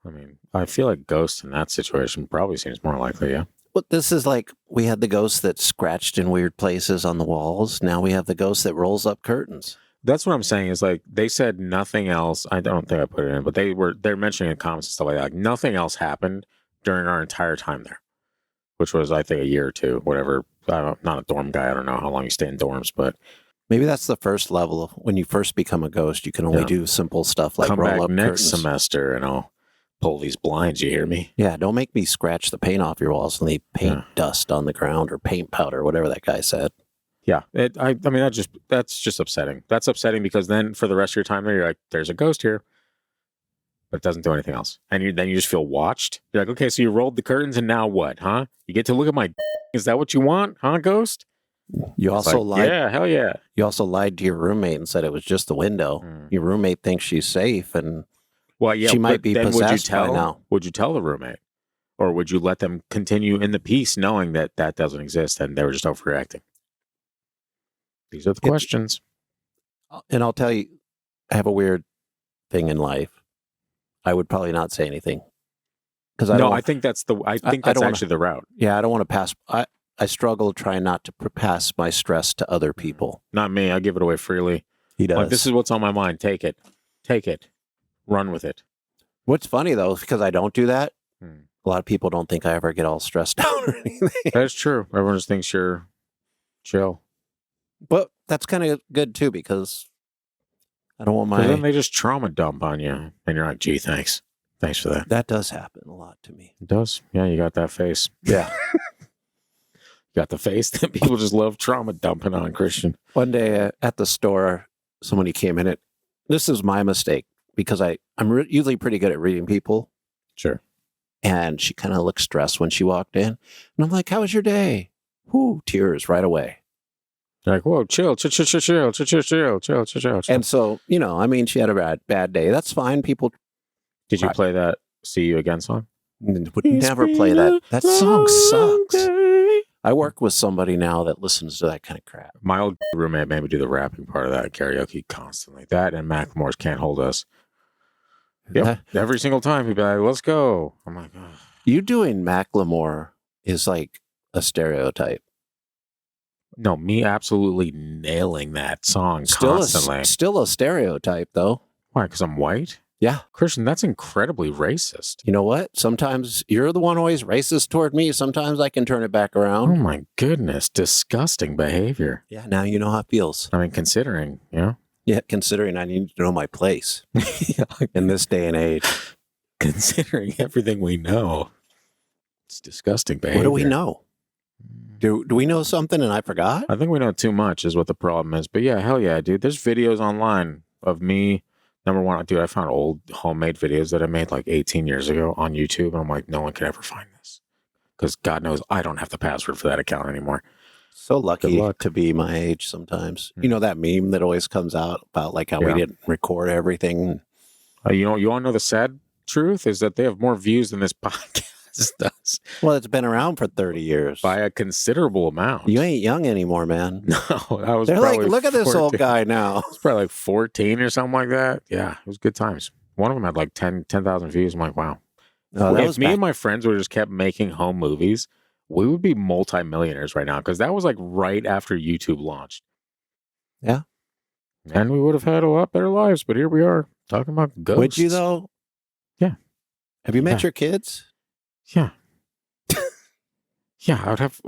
Speaker 1: I mean, I feel like Ghost in that situation probably seems more likely, yeah.
Speaker 2: But this is like, we had the ghost that scratched in weird places on the walls. Now we have the ghost that rolls up curtains.
Speaker 1: That's what I'm saying is like, they said nothing else. I don't think I put it in, but they're mentioning in comments and stuff like that. Like, nothing else happened during our entire time there, which was, I think, a year or two, whatever. I'm not a dorm guy. I don't know how long you stay in dorms, but
Speaker 2: maybe that's the first level of when you first become a ghost. You can only do simple stuff like
Speaker 1: come
Speaker 2: roll
Speaker 1: back
Speaker 2: up
Speaker 1: next
Speaker 2: curtains.
Speaker 1: semester and I'll pull these blinds. You hear me?
Speaker 2: Yeah, don't make me scratch the paint off your walls and leave paint dust on the ground or paint powder, whatever that guy said.
Speaker 1: Yeah, I mean, that's just upsetting. That's upsetting because then for the rest of your time there, you're like, there's a ghost here, but it doesn't do anything else. And then you just feel watched. You're like, okay, so you rolled the curtains and now what, huh? You get to look at my is that what you want, huh, ghost?
Speaker 2: You also lied.
Speaker 1: Yeah, hell yeah.
Speaker 2: You also lied to your roommate and said it was just the window. Your roommate thinks she's safe, and she might be possessed by now.
Speaker 1: Would you tell the roommate, or would you let them continue in the peace, knowing that that doesn't exist and they were just overreacting? These are the questions.
Speaker 2: And I'll tell you, I have a weird thing in life. I would probably not say anything because
Speaker 1: I think that's actually the route.
Speaker 2: Yeah, I don't want to pass. I struggle trying not to pass my stress to other people.
Speaker 1: Not me. I give it away freely.
Speaker 2: He does.
Speaker 1: Like, this is what's on my mind. Take it. Run with it.
Speaker 2: What's funny though, is because I don't do that, a lot of people don't think I ever get all stressed out or anything.
Speaker 1: That's true. Everyone just thinks you're chill.
Speaker 2: But that's kind of good too, because I don't want
Speaker 1: Then they just trauma dump on you, and you're like, "Gee, thanks." Thanks for that.
Speaker 2: That does happen a lot to me.
Speaker 1: It does. Yeah, you got that face.
Speaker 2: Yeah.
Speaker 1: You got the face that people just love trauma dumping on, Christian.
Speaker 2: One day at the store, somebody came in. This is my mistake because I'm usually pretty good at reading people.
Speaker 1: Sure.
Speaker 2: And she kind of looked stressed when she walked in. And I'm like, how was your day? Whoo, tears right away.
Speaker 1: You're like, whoa, chill.
Speaker 2: And so, I mean, she had a bad day. That's fine. People
Speaker 1: Did you play that See You Again song?
Speaker 2: would never play that. That song sucks. I work with somebody now that listens to that kind of crap.
Speaker 1: My old roommate made me do the rapping part of that karaoke constantly. That and Macklemore's Can't Hold Us. Yep. Every single time he'd be like, let's go. I'm like, oh.
Speaker 2: You doing Macklemore is like a stereotype.
Speaker 1: No, me absolutely nailing that song constantly.
Speaker 2: Still a stereotype, though.
Speaker 1: Why? Because I'm white?
Speaker 2: Yeah.
Speaker 1: Christian, that's incredibly racist.
Speaker 2: You know what? Sometimes you're the one always racist toward me. Sometimes I can turn it back around.
Speaker 1: Oh, my goodness. Disgusting behavior.
Speaker 2: Yeah, now you know how it feels.
Speaker 1: I mean, considering,
Speaker 2: Yeah, considering I need to know my place in this day and age.
Speaker 1: Considering everything we know. It's disgusting behavior.
Speaker 2: What do we know? Do we know something and I forgot?
Speaker 1: I think we know too much is what the problem is. But yeah, hell yeah, dude. There's videos online of me. Number one, dude, I found old homemade videos that I made like 18 years ago on YouTube. And I'm like, no one could ever find this. Because God knows I don't have the password for that account anymore.
Speaker 2: So lucky to be my age sometimes. You know that meme that always comes out about like how we didn't record everything?
Speaker 1: You want to know the sad truth is that they have more views than this podcast does.
Speaker 2: Well, it's been around for 30 years.
Speaker 1: By a considerable amount.
Speaker 2: You ain't young anymore, man.
Speaker 1: No, I was
Speaker 2: They're like, look at this
Speaker 1: 14.
Speaker 2: old guy now.
Speaker 1: It's probably like 14 or something like that. Yeah, it was good times. One of them had like 10,000 views. I'm like, wow. If me and my friends would have just kept making home movies, we would be multimillionaires right now because that was like right after YouTube launched.
Speaker 2: Yeah.
Speaker 1: And we would have had a lot better lives, but here we are talking about ghosts.
Speaker 2: Would you though?
Speaker 1: Yeah.
Speaker 2: Have you met your kids?
Speaker 1: Yeah. Yeah, I would have,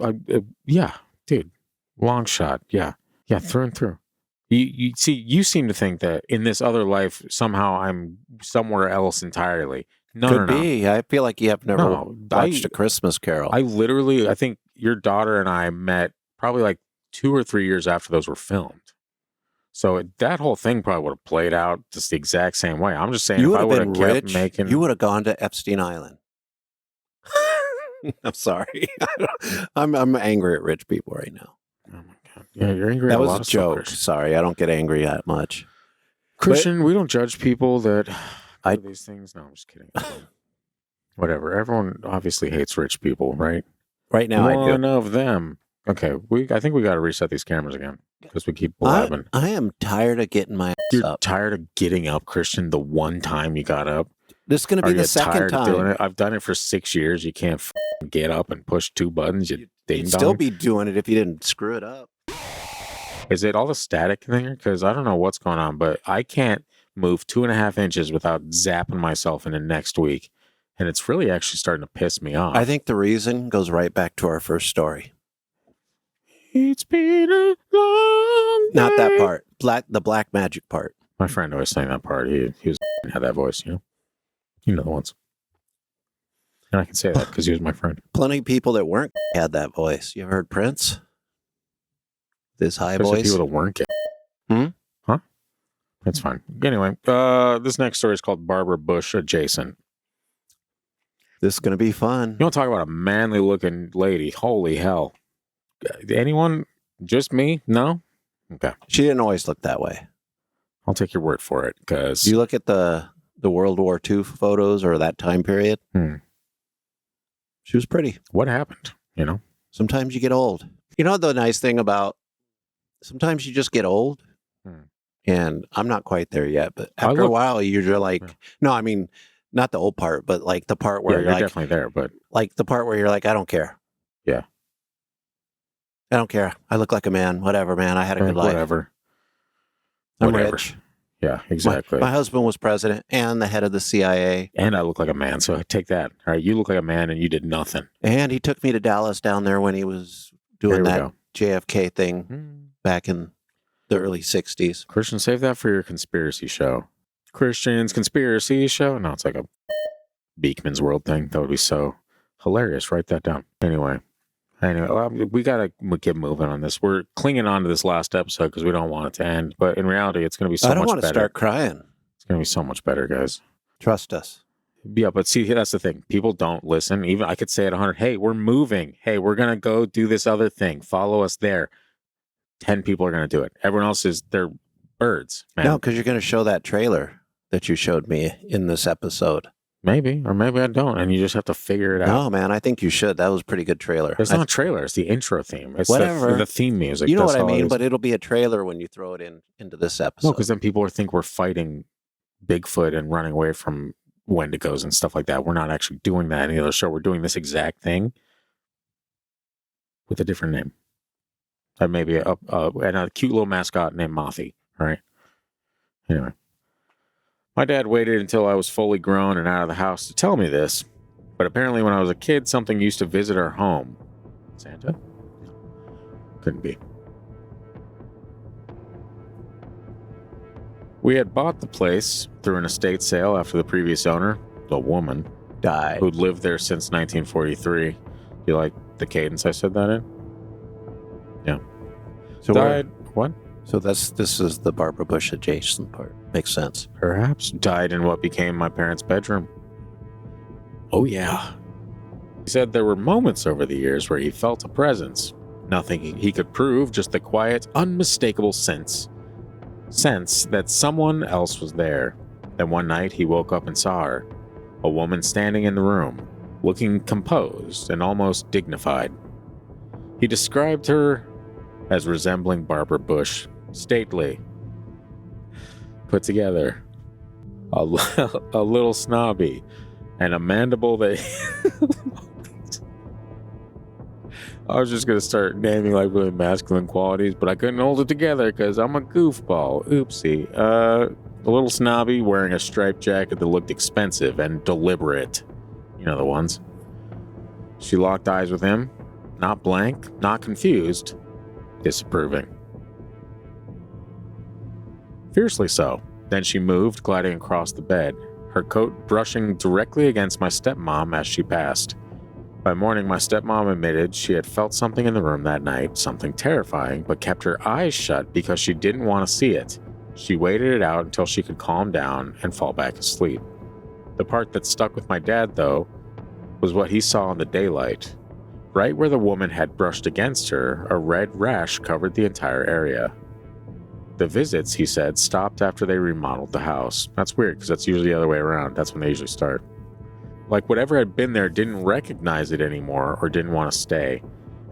Speaker 1: yeah, dude, long shot. Yeah. Yeah, through and through. You see, you seem to think that in this other life, somehow I'm somewhere else entirely. No,
Speaker 2: Could be. I feel like you have never watched A Christmas Carol.
Speaker 1: I think your daughter and I met probably like 2 or 3 years after those were filmed. So that whole thing probably would have played out just the exact same way. I'm just saying, if I would have kept making,
Speaker 2: you would have gone to Epstein Island. I'm sorry. I'm angry at rich people right now.
Speaker 1: Oh my God. Yeah, you're angry.
Speaker 2: That
Speaker 1: at
Speaker 2: was
Speaker 1: a lot
Speaker 2: a
Speaker 1: of
Speaker 2: joke.
Speaker 1: stuff,
Speaker 2: Sorry, I don't get angry that much.
Speaker 1: Christian, we don't judge people that do these things. No, I'm just kidding. Whatever. Everyone obviously hates rich people, right?
Speaker 2: Right now,
Speaker 1: One of them. Okay, I think we got to reset these cameras again because we keep blabbing.
Speaker 2: I am tired of getting my ass
Speaker 1: You're
Speaker 2: up.
Speaker 1: tired of getting up, Christian, the one time you got up?
Speaker 2: This is going to be the second time.
Speaker 1: Doing it? I've done it for 6 years. You can't get up and push 2 buttons. You'd
Speaker 2: still be doing it if you didn't screw it up.
Speaker 1: Is it all the static thing? Because I don't know what's going on, but I can't move 2.5 inches without zapping myself in the next week. And it's really actually starting to piss me off.
Speaker 2: I think the reason goes right back to our first story.
Speaker 1: It's been a long day.
Speaker 2: Not that part. The black magic part.
Speaker 1: My friend always sang that part. He had that voice, you know? You know the ones. And I can say that because he was my friend.
Speaker 2: Plenty of people that weren't had that voice. You ever heard Prince? This high
Speaker 1: There's
Speaker 2: voice?
Speaker 1: people that weren't gay. Huh? That's fine. Anyway, this next story is called Barbara Bush Adjacent.
Speaker 2: This is going to be fun.
Speaker 1: You want to talk about a manly looking lady? Holy hell. Anyone? Just me? No? Okay.
Speaker 2: She didn't always look that way.
Speaker 1: I'll take your word for it because
Speaker 2: You look at the World War II photos or that time period. She was pretty.
Speaker 1: What happened? You know?
Speaker 2: Sometimes you get old. You know the nice thing about sometimes you just get old, and I'm not quite there yet, but after a while you're like, no, I mean, not the old part, but like the part where
Speaker 1: you're
Speaker 2: like,
Speaker 1: definitely there, but
Speaker 2: like the part where you're like, I don't care.
Speaker 1: Yeah.
Speaker 2: I don't care. I look like a man. Whatever, man. I had a good life.
Speaker 1: Whatever.
Speaker 2: I'm rich.
Speaker 1: Yeah, exactly.
Speaker 2: My husband was president and the head of the CIA.
Speaker 1: And I look like a man, so take that. All right, you look like a man and you did nothing.
Speaker 2: And he took me to Dallas down there when he was doing that JFK thing back in the early 60s.
Speaker 1: Christian, save that for your conspiracy show. Christian's conspiracy show? No, it's like a Beekman's World thing. That would be so hilarious. Write that down. Anyway, we got to get moving on this. We're clinging on to this last episode because we don't want it to end. But in reality, it's going to be so much better.
Speaker 2: I don't want to start crying.
Speaker 1: It's going to be so much better, guys.
Speaker 2: Trust us.
Speaker 1: Yeah, but see, that's the thing. People don't listen. Even I could say at 100, hey, we're moving. Hey, we're going to go do this other thing. Follow us there. 10 people are going to do it. Everyone else they're birds, man.
Speaker 2: No, because you're going to show that trailer that you showed me in this episode.
Speaker 1: Maybe, or maybe I don't, and you just have to figure it out.
Speaker 2: No, man, I think you should. That was a pretty good trailer.
Speaker 1: It's not a trailer. It's the intro theme. It's
Speaker 2: whatever.
Speaker 1: The theme music.
Speaker 2: You know what I mean? But it'll be a trailer when you throw it into this episode.
Speaker 1: No, because then people will think we're fighting Bigfoot and running away from Wendigos and stuff like that. We're not actually doing that in the other show. We're doing this exact thing with a different name. And maybe and a cute little mascot named Mothy. All right. Anyway. My dad waited until I was fully grown and out of the house to tell me this, but apparently when I was a kid, something used to visit our home. Santa? Couldn't be. We had bought the place through an estate sale after the previous owner, the woman,
Speaker 2: died,
Speaker 1: who'd lived there since 1943. You like the cadence I said that in? Yeah.
Speaker 2: So
Speaker 1: died. What?
Speaker 2: So this is the Barbara Bush adjacent part. Makes sense.
Speaker 1: Perhaps. Died in what became my parents' bedroom. Oh, yeah. He said there were moments over the years where he felt a presence. Nothing he could prove, just the quiet, unmistakable sense that someone else was there. Then one night he woke up and saw her. A woman standing in the room, looking composed and almost dignified. He described her as resembling Barbara Bush. Stately, put together, a little snobby, and a mandible that... I was just going to start naming like really masculine qualities, but I couldn't hold it together because I'm a goofball. Oopsie. A little snobby, wearing a striped jacket that looked expensive and deliberate. You know the ones. She locked eyes with him, not blank, not confused, disapproving. Fiercely so. Then she moved, gliding across the bed, her coat brushing directly against my stepmom as she passed. By morning, my stepmom admitted she had felt something in the room that night, something terrifying, but kept her eyes shut because she didn't want to see it. She waited it out until she could calm down and fall back asleep. The part that stuck with my dad, though, was what he saw in the daylight. Right where the woman had brushed against her, a red rash covered the entire area. The visits, he said, stopped after they remodeled the house. That's weird, because that's usually the other way around. That's when they usually start. Like whatever had been there didn't recognize it anymore or didn't want to stay.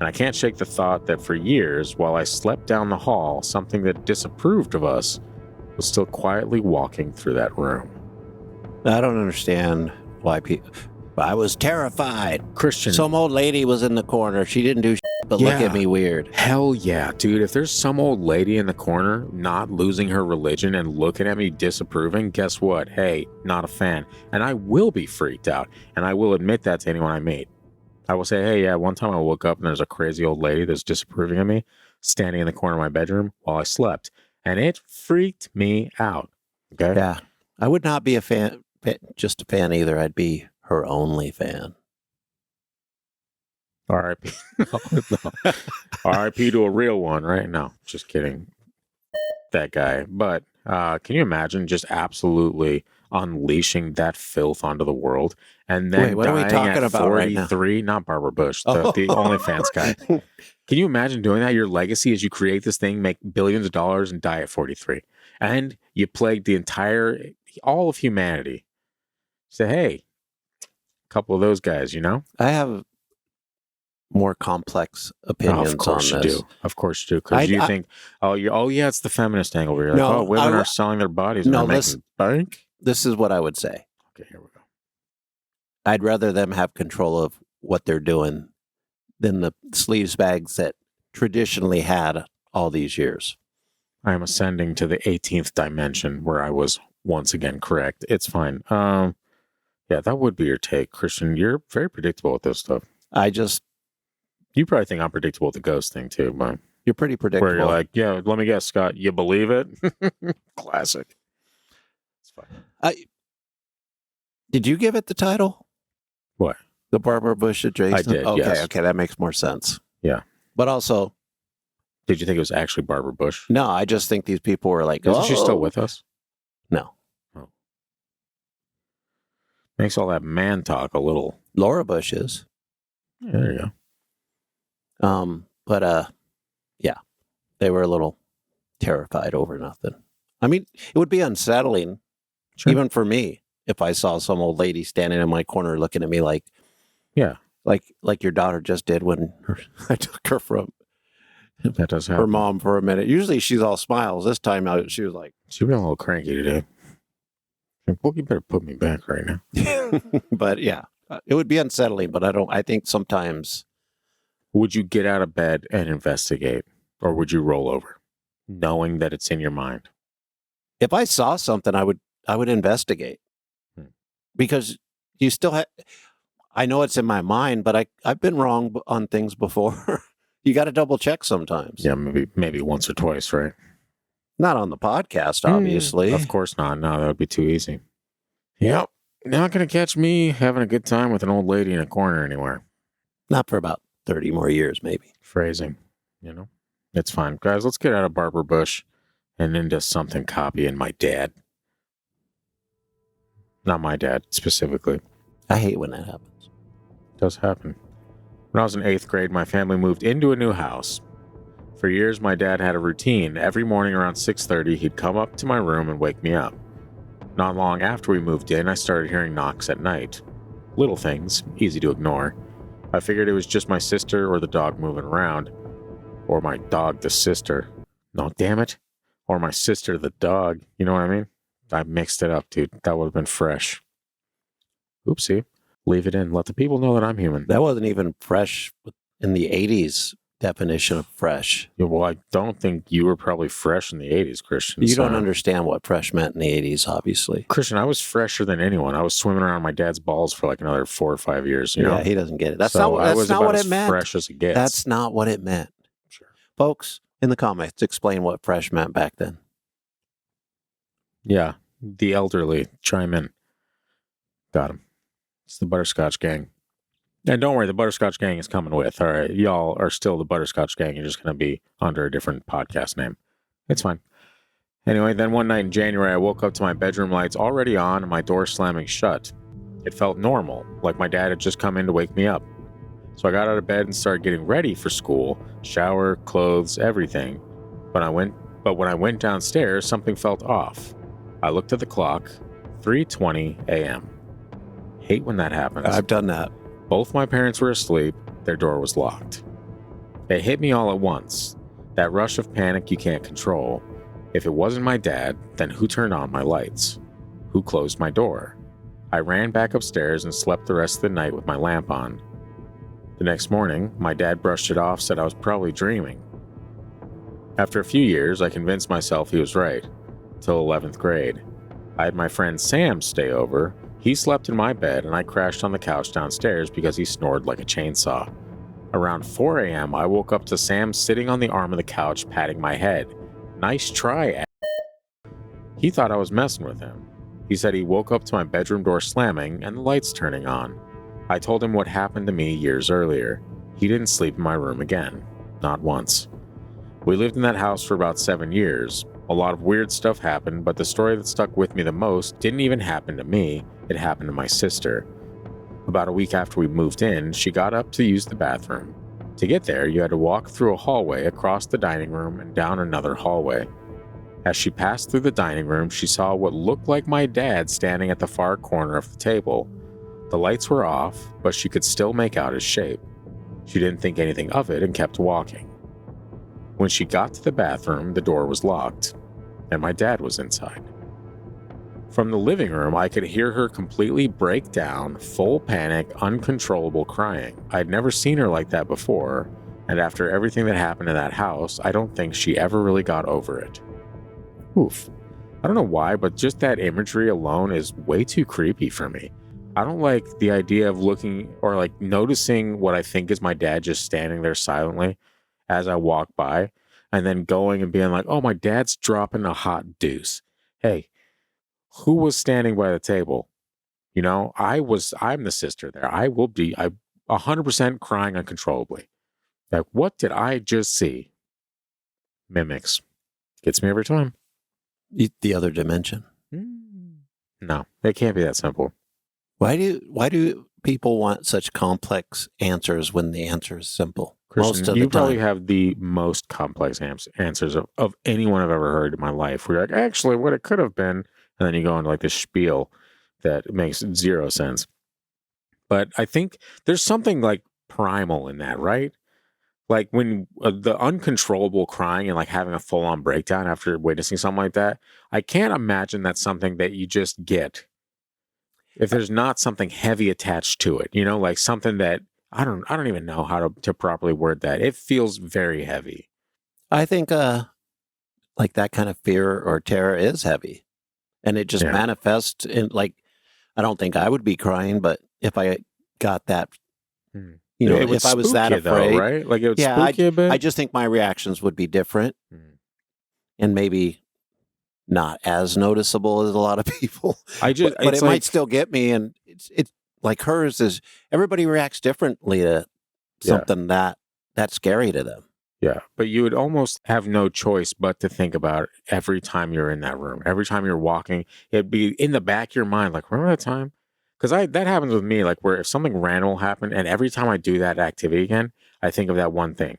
Speaker 1: And I can't shake the thought that for years, while I slept down the hall, something that disapproved of us was still quietly walking through that room.
Speaker 2: I don't understand why people... I was terrified.
Speaker 1: Christian.
Speaker 2: Some old lady was in the corner. She didn't do shit but look at me weird.
Speaker 1: Hell yeah, dude. If there's some old lady in the corner not losing her religion and looking at me disapproving, guess what? Hey, not a fan. And I will be freaked out. And I will admit that to anyone I meet. I will say, hey, yeah, one time I woke up and there's a crazy old lady that's disapproving of me standing in the corner of my bedroom while I slept. And it freaked me out. Okay?
Speaker 2: Yeah. I would not be a fan, just a fan either. I'd be her only fan.
Speaker 1: R.I.P. No. R.I.P. to a real one, right? No, just kidding. That guy. But can you imagine just absolutely unleashing that filth onto the world and then
Speaker 2: Wait, what
Speaker 1: dying
Speaker 2: are we talking
Speaker 1: at
Speaker 2: about
Speaker 1: 43? Right now? Not Barbara Bush, the OnlyFans guy. Can you imagine doing that? Your legacy is you create this thing, make billions of dollars, and die at 43. And you plagued all of humanity. Say, hey, a couple of those guys, you know?
Speaker 2: I have more complex opinions
Speaker 1: of course
Speaker 2: on
Speaker 1: you
Speaker 2: this.
Speaker 1: do. Of course you do. Because you think, yeah, it's the feminist angle where you're like, women are selling their bodies and they're making bank.
Speaker 2: This is what I would say.
Speaker 1: Okay, here we go.
Speaker 2: I'd rather them have control of what they're doing than the sleaze bags that traditionally had all these years.
Speaker 1: I am ascending to the 18th dimension where I was once again correct. It's fine. Yeah, that would be your take, Christian. You're very predictable with this stuff.
Speaker 2: You
Speaker 1: probably think I'm predictable with the ghost thing too, but
Speaker 2: you're pretty predictable.
Speaker 1: Where you're like, yeah, let me guess, Scott, you believe it? Classic. It's fine.
Speaker 2: Did you give it the title?
Speaker 1: What?
Speaker 2: The Barbara Bush adjacent?
Speaker 1: I did,
Speaker 2: Okay,
Speaker 1: yes.
Speaker 2: okay, that makes more sense.
Speaker 1: Yeah.
Speaker 2: But also,
Speaker 1: Did you think it was actually Barbara Bush?
Speaker 2: no, I just think these people were like,
Speaker 1: Isn't she still
Speaker 2: "Oh."
Speaker 1: with us?
Speaker 2: No.
Speaker 1: Makes all that man talk a little.
Speaker 2: Laura Bush is.
Speaker 1: Yeah, there you go.
Speaker 2: But yeah, they were a little terrified over nothing. I mean, it would be unsettling,
Speaker 1: Sure.
Speaker 2: even for me, if I saw some old lady standing in my corner looking at me like,
Speaker 1: Yeah,
Speaker 2: like your daughter just did when I took her from
Speaker 1: that does
Speaker 2: her
Speaker 1: happen.
Speaker 2: mom for a minute. Usually she's all smiles. This time she was like,
Speaker 1: She been a little cranky today. Like, well, you better put me back right now.
Speaker 2: but yeah, it would be unsettling. But I think sometimes
Speaker 1: Would you get out of bed and investigate, or would you roll over, knowing that it's in your mind?
Speaker 2: if I saw something, I would investigate because you still have. I know it's in my mind, but I've been wrong on things before. You got to double check sometimes.
Speaker 1: Yeah, maybe once or twice, right?
Speaker 2: Not on the podcast, obviously.
Speaker 1: Of course not. No, that would be too easy. Yep. Not going to catch me having a good time with an old lady in a corner anywhere.
Speaker 2: Not for about 30 more years, maybe.
Speaker 1: Phrasing, It's fine. Guys, let's get out of Barbara Bush and into something copying my dad. Not my dad, specifically.
Speaker 2: I hate when that happens.
Speaker 1: It does happen. When I was in 8th grade, my family moved into a new house. For years, my dad had a routine. Every morning around 6:30, he'd come up to my room and wake me up. Not long after we moved in, I started hearing knocks at night. Little things, easy to ignore. I figured it was just my sister or the dog moving around. Or my dog, the sister. No, damn it. Or my sister, the dog. You know what I mean? I mixed it up, dude. That would have been fresh. Oopsie. Leave it in. Let the people know that I'm human.
Speaker 2: That wasn't even fresh in the 80s definition of fresh.
Speaker 1: Yeah, well, I don't think you were probably fresh in the 80s, Christian.
Speaker 2: You don't understand what fresh meant in the 80s, obviously.
Speaker 1: Christian, I was fresher than anyone. I was swimming around my dad's balls for like another 4 or 5 years. You know?
Speaker 2: He doesn't get it. That's
Speaker 1: So
Speaker 2: not,
Speaker 1: I
Speaker 2: that's
Speaker 1: was
Speaker 2: not
Speaker 1: about
Speaker 2: what
Speaker 1: as
Speaker 2: it meant.
Speaker 1: fresh as it gets.
Speaker 2: That's not what it meant.
Speaker 1: Sure.
Speaker 2: Folks, in the comments, explain what fresh meant back then.
Speaker 1: Yeah, the elderly chime in. Got him. It's the Butterscotch Gang. And don't worry, the Butterscotch Gang is coming with. All right, y'all are still the Butterscotch Gang. You're just going to be under a different podcast name. It's fine. Anyway, then one night in January, I woke up to my bedroom lights already on and my door slamming shut. It felt normal, like my dad had just come in to wake me up. So I got out of bed and started getting ready for school, shower, clothes, everything. But when I went downstairs, something felt off. I looked at the clock, 3:20 a.m. Hate when that happens.
Speaker 2: I've done that.
Speaker 1: Both my parents were asleep. Their door was locked. It hit me all at once. That rush of panic you can't control. If it wasn't my dad, then who turned on my lights? Who closed my door? I ran back upstairs and slept the rest of the night with my lamp on. The next morning, my dad brushed it off, said I was probably dreaming. After a few years, I convinced myself he was right. Till 11th grade. I had my friend Sam stay over. He slept in my bed and I crashed on the couch downstairs because he snored like a chainsaw. Around 4 a.m., I woke up to Sam sitting on the arm of the couch patting my head. Nice try, He thought I was messing with him. He said he woke up to my bedroom door slamming and the lights turning on. I told him what happened to me years earlier. He didn't sleep in my room again. Not once. We lived in that house for about 7 years. A lot of weird stuff happened, but the story that stuck with me the most didn't even happen to me. It happened to my sister. About a week after we moved in, she got up to use the bathroom. To get there, you had to walk through a hallway across the dining room and down another hallway. As she passed through the dining room, she saw what looked like my dad standing at the far corner of the table. The lights were off, but she could still make out his shape. She didn't think anything of it and kept walking. When she got to the bathroom, the door was locked, and my dad was inside. From the living room, I could hear her completely break down, full panic, uncontrollable crying. I'd never seen her like that before, and after everything that happened in that house, I don't think she ever really got over it. Oof. I don't know why, but just that imagery alone is way too creepy for me. I don't like the idea of looking or like noticing what I think is my dad just standing there silently as I walk by, and then going and being like, oh, my dad's dropping a hot deuce. Hey, who was standing by the table? You know, I'm the sister there. I 100% crying uncontrollably. Like, what did I just see? Mimics. Gets me every time.
Speaker 2: The other dimension.
Speaker 1: No, it can't be that simple.
Speaker 2: Why do people want such complex answers when the answer is simple?
Speaker 1: Christian,
Speaker 2: Most of
Speaker 1: you
Speaker 2: the
Speaker 1: probably
Speaker 2: time.
Speaker 1: have the most complex answers of anyone I've ever heard in my life. Where you're like, actually, what it could have been, and then you go into like this spiel that makes zero sense. But I think there's something like primal in that, right? Like when the uncontrollable crying and like having a full on breakdown after witnessing something like that, I can't imagine that's something that you just get if there's not something heavy attached to it, you know, like something that I don't even know how to properly word that. It feels very heavy.
Speaker 2: I think like that kind of fear or terror is heavy. And it just
Speaker 1: Yeah.
Speaker 2: manifests in like, I don't think I would be crying, but if I got that, you know,
Speaker 1: It would
Speaker 2: if I was
Speaker 1: spook
Speaker 2: that
Speaker 1: you, though,
Speaker 2: afraid,
Speaker 1: right? Like it would
Speaker 2: yeah,
Speaker 1: spook you a bit.
Speaker 2: I just think my reactions would be different and maybe not as noticeable as a lot of people.
Speaker 1: I just,
Speaker 2: but
Speaker 1: it's
Speaker 2: it
Speaker 1: like,
Speaker 2: might still get me. And it's like hers is everybody reacts differently to something that that's scary to them.
Speaker 1: yeah, but you would almost have no choice but to think about it every time you're in that room. Every time you're walking, it'd be in the back of your mind, like, remember that time? Because that happens with me, like where if something random will happen, and every time I do that activity again, I think of that one thing.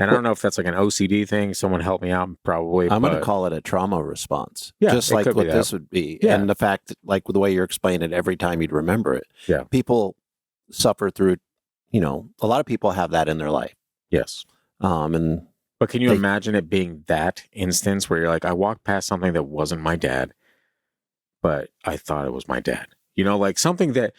Speaker 1: And I don't know if that's like an OCD thing. Someone help me out, probably.
Speaker 2: I'm going to
Speaker 1: but-
Speaker 2: call it a trauma response.
Speaker 1: Yeah,
Speaker 2: just
Speaker 1: it
Speaker 2: like
Speaker 1: could be
Speaker 2: what
Speaker 1: that.
Speaker 2: this would be.
Speaker 1: Yeah.
Speaker 2: And the fact that, like the way you're explaining it, every time you'd remember it.
Speaker 1: Yeah.
Speaker 2: People suffer through, you know, a lot of people have that in their life.
Speaker 1: Yes.
Speaker 2: And
Speaker 1: But can you imagine it being that instance where you're like, I walked past something that wasn't my dad, but I thought it was my dad. You know, like something that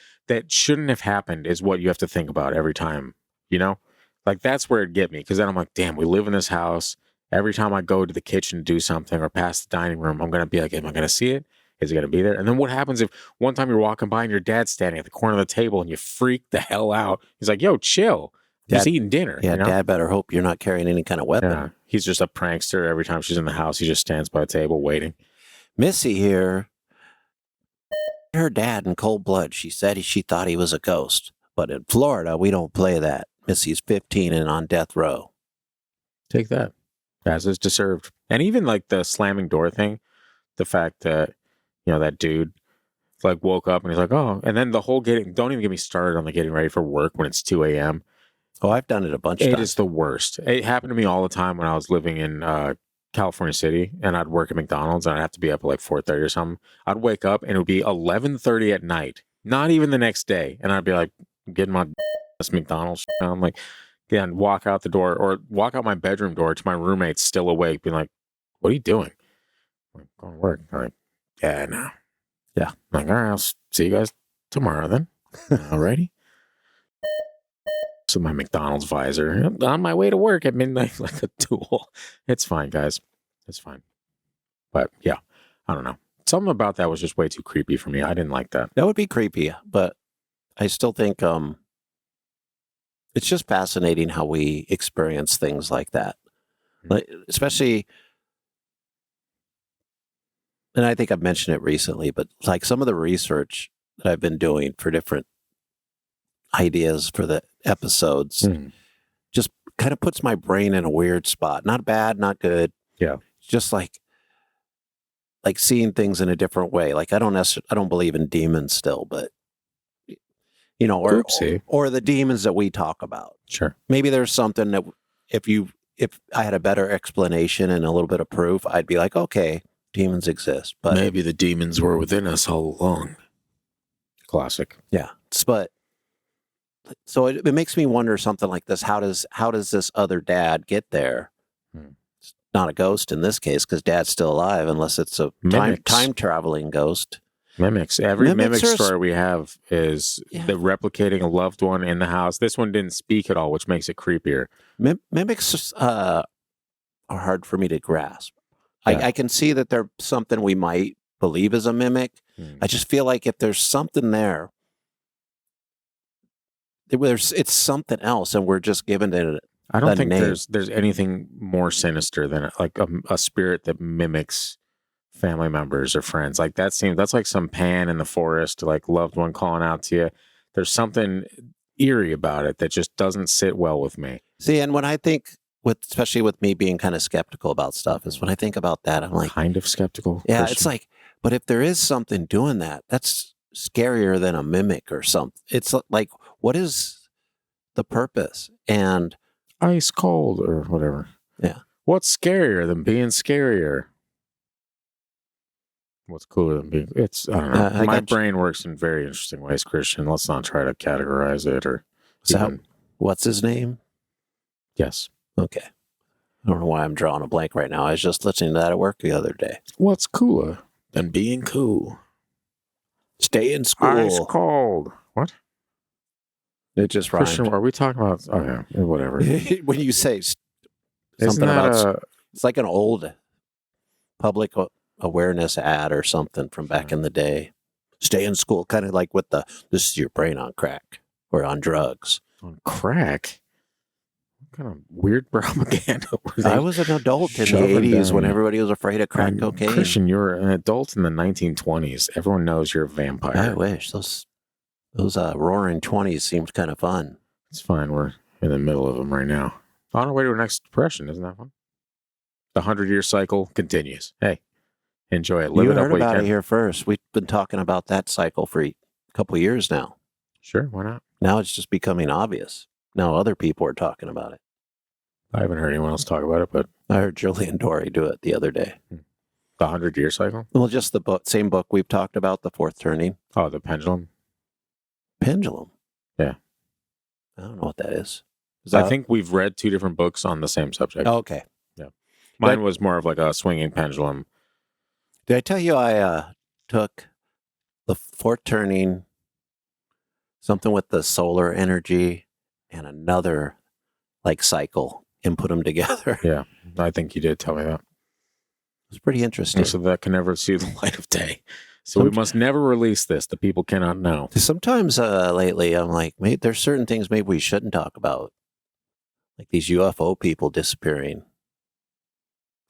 Speaker 1: shouldn't have happened is what you have to think about every time, you know? Like that's where it'd get me. Because then I'm like, damn, we live in this house. Every time I go to the kitchen to do something or past the dining room, I'm going to be like, am I going to see it? Is it going to be there? And then what happens if one time you're walking by and your dad's standing at the corner of the table and you freak the hell out? He's like, yo, chill. Just eating dinner.
Speaker 2: yeah,
Speaker 1: you know?
Speaker 2: Dad better hope you're not carrying any kind of weapon.
Speaker 1: Yeah. He's just a prankster. Every time she's in the house, he just stands by the table waiting.
Speaker 2: Missy here, her dad in cold blood. She said she thought he was a ghost. But in Florida, we don't play that. Missy's 15 and on death row.
Speaker 1: Take that. As is deserved. And even like the slamming door thing, the fact that, you know, that dude like woke up and he's like, oh, and then the whole don't even get me started on the getting ready for work when it's 2 a.m.
Speaker 2: Oh, I've done it a bunch of
Speaker 1: It
Speaker 2: times.
Speaker 1: is the worst. It happened to me all the time when I was living in California City and I'd work at McDonald's and I'd have to be up at like 4:30 or something. I'd wake up and it would be 11:30 at night, not even the next day. And I'd be like, getting my McDonald's. I'm like, yeah, and walk out the door or walk out my bedroom door to my roommates still awake, being like, what are you doing? I'm like, going to work. I'm like, yeah, no. Yeah. I'm like, all right, I'll see you guys tomorrow then. Alrighty. So my McDonald's visor on my way to work at midnight like a tool. It's fine, guys. It's fine. But yeah, I don't know. Something about that was just way too creepy for me. I didn't like that.
Speaker 2: That would be creepy, but I still think it's just fascinating how we experience things like that. Like, especially, and I think I've mentioned it recently, but like some of the research that I've been doing for different ideas for the episodes just kind of puts my brain in a weird spot. Not bad, not good.
Speaker 1: Yeah.
Speaker 2: Just like seeing things in a different way. Like I don't believe in demons still, but you know, or the demons that we talk about.
Speaker 1: Sure.
Speaker 2: Maybe there's something that if I had a better explanation and a little bit of proof, I'd be like, okay, demons exist. But
Speaker 1: maybe the demons were within us all along. Classic.
Speaker 2: Yeah. But so it makes me wonder something like this. How does this other dad get there? It's not a ghost in this case because dad's still alive, unless it's a time traveling ghost.
Speaker 1: Mimics. Every
Speaker 2: Mimics
Speaker 1: mimic story we have is the replicating a loved one in the house. This one didn't speak at all, which makes it creepier.
Speaker 2: Mimics are hard for me to grasp.
Speaker 1: Yeah.
Speaker 2: I can see that they're something we might believe is a mimic. I just feel like if there's something there, it's something else, and we're just given it.
Speaker 1: I don't think
Speaker 2: name.
Speaker 1: there's anything more sinister than like a spirit that mimics family members or friends. Like that's like some pan in the forest, like loved one calling out to you. There's something eerie about it that just doesn't sit well with me.
Speaker 2: See, and when I think especially with me being kind of skeptical about stuff, is when I think about that, I'm like,
Speaker 1: Kind of skeptical.
Speaker 2: yeah,
Speaker 1: Christian.
Speaker 2: it's like, but if there is something doing that, that's scarier than a mimic or something. It's like, what is the purpose? And
Speaker 1: ice cold or whatever.
Speaker 2: Yeah.
Speaker 1: What's scarier than being scarier? What's cooler than being? It's I don't know. My brain works in very interesting ways, Christian. Let's not try to categorize it or.
Speaker 2: What's his name?
Speaker 1: Yes.
Speaker 2: Okay. I don't know why I'm drawing a blank right now. I was just listening to that at work the other day.
Speaker 1: What's cooler than being cool?
Speaker 2: Stay in school.
Speaker 1: Ice cold. What?
Speaker 2: It just rhymed.
Speaker 1: Christian, are we talking about? Oh yeah, whatever.
Speaker 2: When you say
Speaker 1: Isn't
Speaker 2: something
Speaker 1: that
Speaker 2: about, it's like an old public awareness ad or something from back in the day. Stay in school, kind of like with this is your brain on crack or on drugs.
Speaker 1: On crack? What kind of weird propaganda was
Speaker 2: I was an adult in the 80s when everybody was afraid of crack cocaine.
Speaker 1: Christian, you're an adult in the 1920s. Everyone knows you're a vampire.
Speaker 2: I wish. Those roaring 20s seemed kind of fun.
Speaker 1: It's fine. We're in the middle of them right now. On our way to our next depression. Isn't that fun? The 100-year cycle continues. Hey, enjoy it. Live
Speaker 2: You
Speaker 1: it up
Speaker 2: heard
Speaker 1: while you
Speaker 2: about
Speaker 1: can.
Speaker 2: it here first. We've been talking about that cycle for a couple of years now.
Speaker 1: Sure, why not?
Speaker 2: Now it's just becoming obvious. Now other people are talking about it.
Speaker 1: I haven't heard anyone else talk about it, but
Speaker 2: I heard Julian Dory do it the other day.
Speaker 1: the 100-year cycle?
Speaker 2: Well, just the same book we've talked about, The Fourth Turning.
Speaker 1: Oh, the pendulum?
Speaker 2: Pendulum.
Speaker 1: Yeah.
Speaker 2: I don't know what that is.
Speaker 1: I think we've read two different books on the same subject.
Speaker 2: Oh, okay.
Speaker 1: Mine was more of like a swinging pendulum.
Speaker 2: Did I tell you I took The Fourth Turning, something with the solar energy, and another like cycle, and put them together?
Speaker 1: Yeah, I think you did tell me that.
Speaker 2: It's pretty interesting.
Speaker 1: So that can never see the light of day. So we must never release this. The people cannot know.
Speaker 2: Sometimes lately I'm like, maybe there's certain things maybe we shouldn't talk about. Like these UFO people disappearing.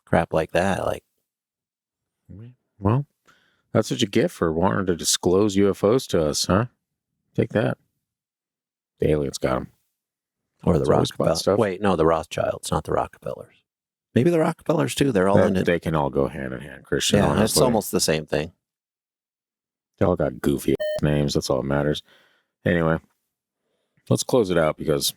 Speaker 2: Crap like that. Like,
Speaker 1: Well, that's what you get for wanting to disclose UFOs to us, huh? Take that. The aliens got them.
Speaker 2: or the
Speaker 1: It's always bad
Speaker 2: Rockefellers.
Speaker 1: stuff.
Speaker 2: Wait, no, the Rothschilds, not the Rockefellers. Maybe the Rockefellers too. They're all in it.
Speaker 1: They can all go hand in hand, Christian.
Speaker 2: Yeah,
Speaker 1: honestly.
Speaker 2: it's almost the same thing.
Speaker 1: They all got goofy names. That's all that matters. Anyway, let's close it out because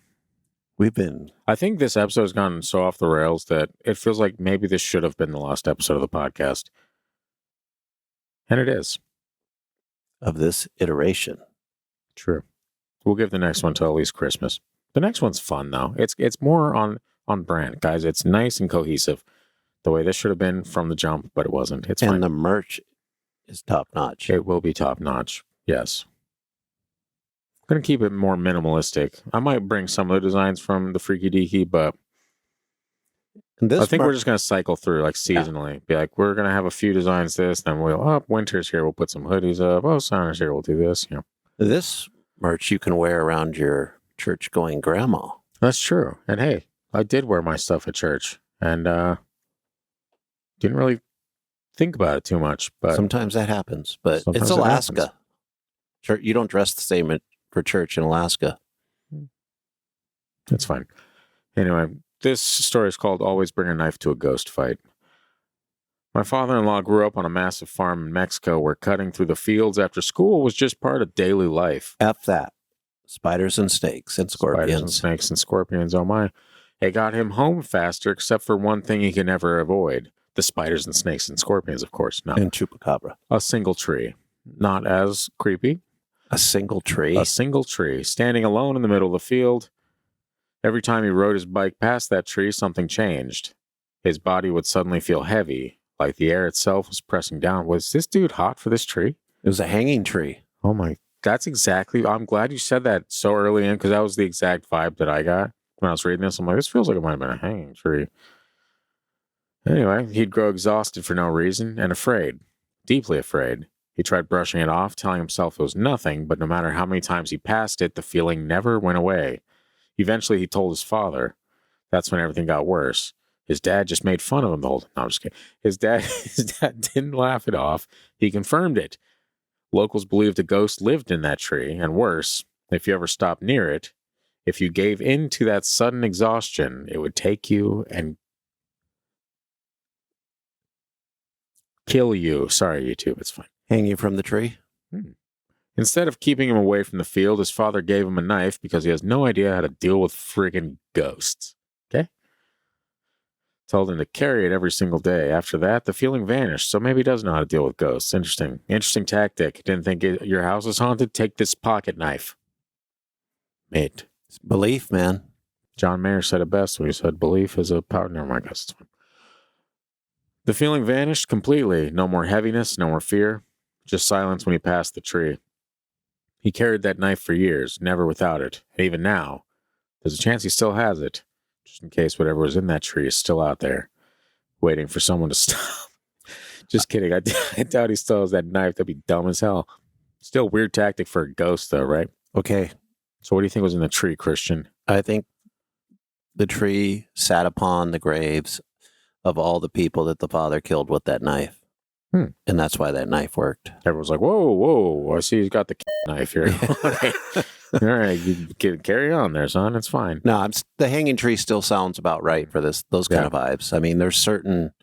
Speaker 1: I think this episode has gone so off the rails that it feels like maybe this should have been the last episode of the podcast. And it is.
Speaker 2: Of this iteration.
Speaker 1: True. We'll give the next one till at least Christmas. The next one's fun though. It's more on brand, guys. It's nice and cohesive. The way this should have been from the jump, but it wasn't. It's fine.
Speaker 2: And the merch is top notch.
Speaker 1: It will be top notch. Yes. I'm going to keep it more minimalistic. I might bring some of the designs from the Freaky Deaky, but I think we're just going to cycle through like seasonally. Yeah. Be like, we're going to have a few designs this, then winter's here, we'll put some hoodies up. Oh, summer's here, we'll do this. You know.
Speaker 2: This merch you can wear around your church-going grandma.
Speaker 1: That's true. And hey, I did wear my stuff at church and didn't really think about it too much. But
Speaker 2: sometimes that happens, but it's Alaska. You don't dress the same for church in Alaska.
Speaker 1: That's fine. Anyway, this story is called Always Bring a Knife to a Ghost Fight. My father-in-law grew up on a massive farm in Mexico where cutting through the fields after school was just part of daily life.
Speaker 2: F that. Spiders and snakes and scorpions.
Speaker 1: Spiders and snakes and scorpions, oh my. It got him home faster, except for one thing he could never avoid. The spiders and snakes and scorpions, of course. No.
Speaker 2: And chupacabra.
Speaker 1: A single tree. Not as creepy.
Speaker 2: A single tree?
Speaker 1: A single tree. Standing alone in the middle of the field. Every time he rode his bike past that tree, something changed. His body would suddenly feel heavy, like the air itself was pressing down. Was this dude hot for this tree?
Speaker 2: It was a hanging tree.
Speaker 1: Oh my, that's exactly, I'm glad you said that so early in, because that was the exact vibe that I got when I was reading this. I'm like, this feels like it might have been a hanging tree. Anyway, he'd grow exhausted for no reason and afraid, deeply afraid. He tried brushing it off, telling himself it was nothing, but no matter how many times he passed it, the feeling never went away. Eventually, he told his father. That's when everything got worse. His dad just made fun of him the whole time. No, I'm just kidding. His dad didn't laugh it off. He confirmed it. Locals believed a ghost lived in that tree, and worse, if you ever stopped near it, if you gave in to that sudden exhaustion, it would take you and kill you. Sorry, YouTube, it's fine.
Speaker 2: Hang you from the tree?
Speaker 1: Instead of keeping him away from the field, his father gave him a knife because he has no idea how to deal with friggin' ghosts. Okay? Told him to carry it every single day. After that, the feeling vanished, so maybe he does know how to deal with ghosts. Interesting tactic. Didn't think your house is haunted? Take this pocket knife. Mate.
Speaker 2: It's belief, man.
Speaker 1: John Mayer said it best when he said belief is a power. Never mind, guys. It's fine. The feeling vanished completely. No more heaviness, no more fear. Just silence when he passed the tree. He carried that knife for years, never without it. And even now, there's a chance he still has it, just in case whatever was in that tree is still out there, waiting for someone to stop. Just kidding. I doubt he still has that knife. That'd be dumb as hell. Still weird tactic for a ghost, though, right?
Speaker 2: Okay.
Speaker 1: So what do you think was in the tree, Christian?
Speaker 2: I think the tree sat upon the graves of all the people that the father killed with that knife. And that's why that knife worked.
Speaker 1: Everyone's like, whoa, I see he's got the knife here. All right, you can carry on there, son. It's fine.
Speaker 2: No, the hanging tree still sounds about right for those kind of vibes. I mean, there's certain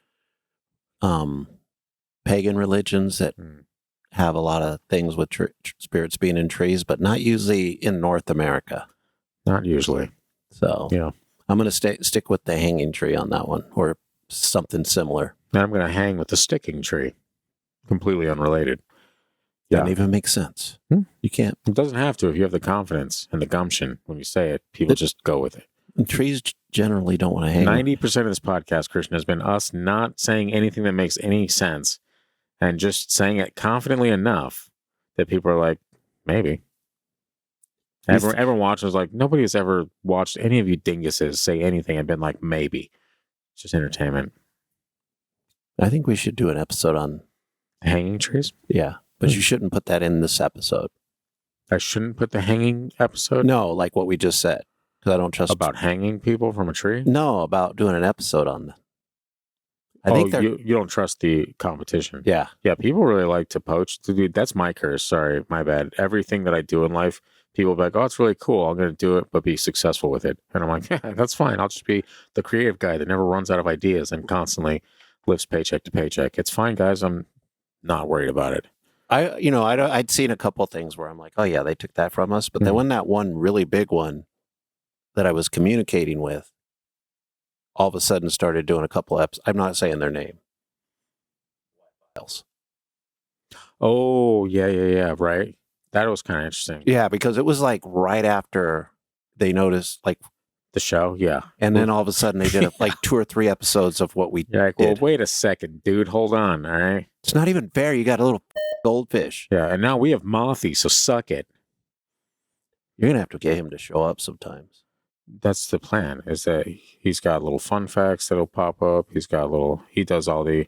Speaker 2: pagan religions that have a lot of things with spirits being in trees, but not usually in North America.
Speaker 1: Not usually.
Speaker 2: So
Speaker 1: yeah,
Speaker 2: I'm going to stick with the hanging tree on that one, or something similar.
Speaker 1: Then I'm going to hang with the sticking tree. Completely unrelated.
Speaker 2: Doesn't even make sense. You can't.
Speaker 1: It doesn't have to if you have the confidence and the gumption when you say it. People just go with it.
Speaker 2: And trees generally don't want to hang.
Speaker 1: 90% of this podcast, Christian, has been us not saying anything that makes any sense and just saying it confidently enough that people are like, maybe. Everyone watching is like, nobody has ever watched any of you dinguses say anything and been like, maybe. It's just entertainment.
Speaker 2: I think we should do an episode on
Speaker 1: hanging trees.
Speaker 2: Yeah, but you shouldn't put that in this episode.
Speaker 1: I shouldn't put the hanging episode?
Speaker 2: No, like what we just said. Because I don't trust...
Speaker 1: About hanging people from a tree?
Speaker 2: No, about doing an episode on that.
Speaker 1: I think you don't trust the competition.
Speaker 2: Yeah.
Speaker 1: Yeah, people really like to poach. Dude, that's my curse. Sorry, my bad. Everything that I do in life, people be like, oh, it's really cool. I'm going to do it, but be successful with it. And I'm like, yeah, that's fine. I'll just be the creative guy that never runs out of ideas and constantly lives paycheck to paycheck. It's fine, guys. I'm not worried about it.
Speaker 2: I'd seen a couple of things where I'm like, oh yeah, they took that from us. But then when that one really big one that I was communicating with, all of a sudden started doing a couple episodes. I'm not saying their name. Else.
Speaker 1: Oh, yeah, right. That was kind of interesting.
Speaker 2: Yeah, because it was like right after they noticed, like,
Speaker 1: the show, yeah.
Speaker 2: And then all of a sudden they did like 2 or 3 episodes of what we did.
Speaker 1: Like, well, wait a second, dude. Hold on, all right?
Speaker 2: It's not even fair. You got a little goldfish.
Speaker 1: Yeah, and now we have Mothy, so suck it.
Speaker 2: You're going to have to get him to show up sometimes.
Speaker 1: That's the plan, is that he's got little fun facts that'll pop up. He does all the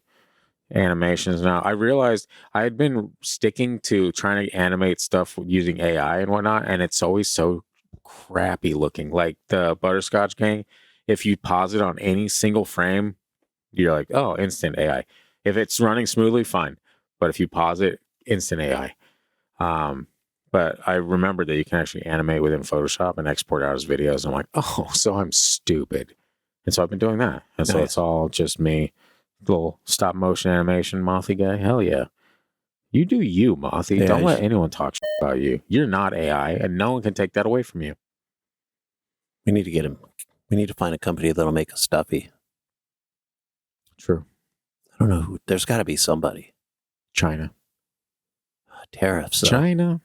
Speaker 1: animations now. I realized I had been sticking to trying to animate stuff using AI and whatnot, and it's always so crappy looking. Like the Butterscotch Gang, if you pause it on any single frame, you're like, oh, instant AI. If it's running smoothly, fine. But if you pause it, instant AI. But I remembered that you can actually animate within Photoshop and export out as videos. I'm like, oh, so I'm stupid. And so I've been doing that. And so it's all just me, little stop motion animation Mothy guy. Hell yeah. You do you, Mothy.
Speaker 2: Yeah,
Speaker 1: don't let anyone talk about you. You're not AI, and no one can take that away from you.
Speaker 2: We need to get him. We need to find a company that'll make a stuffy.
Speaker 1: True.
Speaker 2: I don't know who. There's got to be somebody.
Speaker 1: China.
Speaker 2: Tariffs.
Speaker 1: China.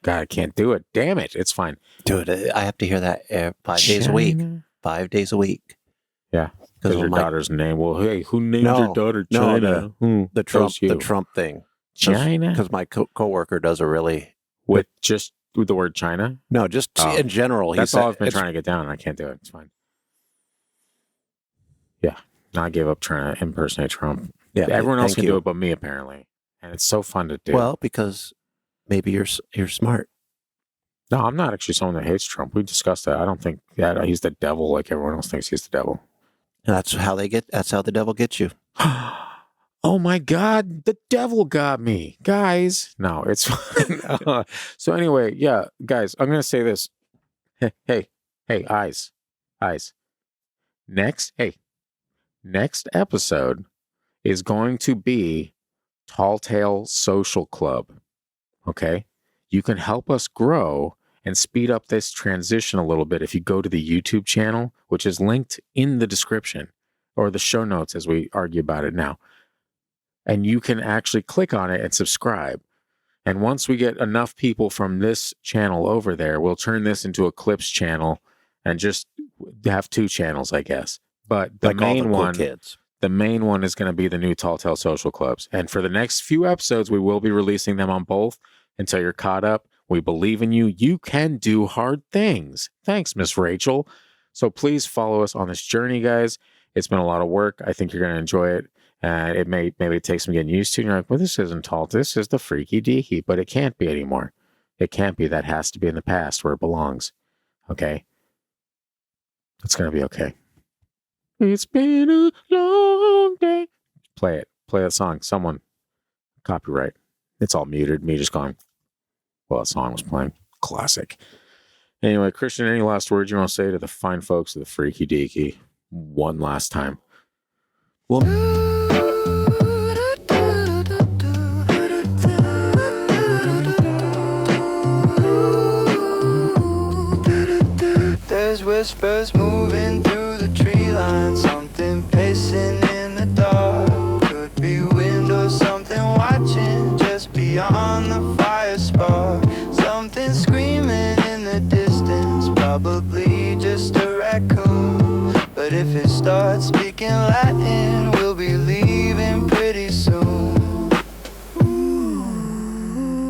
Speaker 1: God, I can't do it. Damn it. It's fine.
Speaker 2: Dude, I have to hear that 5 days a week. 5 days a week.
Speaker 1: Yeah. Because your daughter's name. Well, hey, who named your daughter China?
Speaker 2: The Trump thing.
Speaker 1: China?
Speaker 2: Because my coworker does a really...
Speaker 1: With the word China?
Speaker 2: No, just in general.
Speaker 1: That's all I've been trying to get down. I can't do it. It's fine. Yeah. I gave up trying to impersonate Trump. Yeah, everyone else can do it but me, apparently. And it's so fun to do.
Speaker 2: Well, because maybe you're smart.
Speaker 1: No, I'm not actually someone that hates Trump. We discussed that. I don't think that he's the devil like everyone else thinks he's the devil.
Speaker 2: And that's how the devil gets you.
Speaker 1: Oh my God, the devil got me. Guys. No, it's fine. So anyway, yeah, guys, I'm going to say this. Hey, eyes. Next episode is going to be Tall Tale Social Club. Okay? You can help us grow and speed up this transition a little bit if you go to the YouTube channel, which is linked in the description or the show notes as we argue about it now. And you can actually click on it and subscribe. And once we get enough people from this channel over there, we'll turn this into a clips channel and just have 2 channels, I guess. But the
Speaker 2: Like all
Speaker 1: main
Speaker 2: the cool
Speaker 1: one,
Speaker 2: kids.
Speaker 1: the main one is going to be the new Tall Tale Social Clubs. And for the next few episodes, we will be releasing them on both until you're caught up. We believe in you. You can do hard things. Thanks, Miss Rachel. So please follow us on this journey, guys. It's been a lot of work. I think you're going to enjoy it. It maybe it takes some getting used to. And you're like, well, this isn't Tall. This is the Freaky Deaky, but it can't be anymore. It can't be. That has to be in the past where it belongs. Okay? It's going to be okay. It's been a long day. Play it. Play that song. Someone. Copyright. It's all muted. Me just going, well, that song was playing. Classic. Anyway, Christian, any last words you want to say to the fine folks of the Freaky Deaky one last time? Well,
Speaker 5: There's whispers moving through the tree line, something pacing in the dark. Could be wind or something watching just beyond the fire spark. Something screaming in the distance, probably just a raccoon. But if it starts speaking Latin, we'll be leaving pretty soon.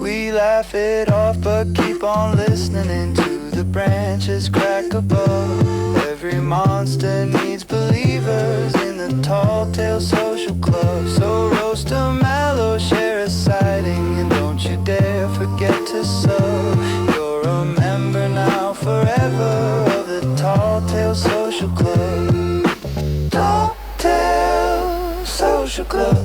Speaker 5: We laugh it off, but keep on listening to the branches crack above. Every monster needs believers in the Tall Tale Social Club. So roast a mallow, share a sighting, and don't you dare forget to sub. You're a member now forever of the Tall Tale Social Club. Tall Tale Social Club.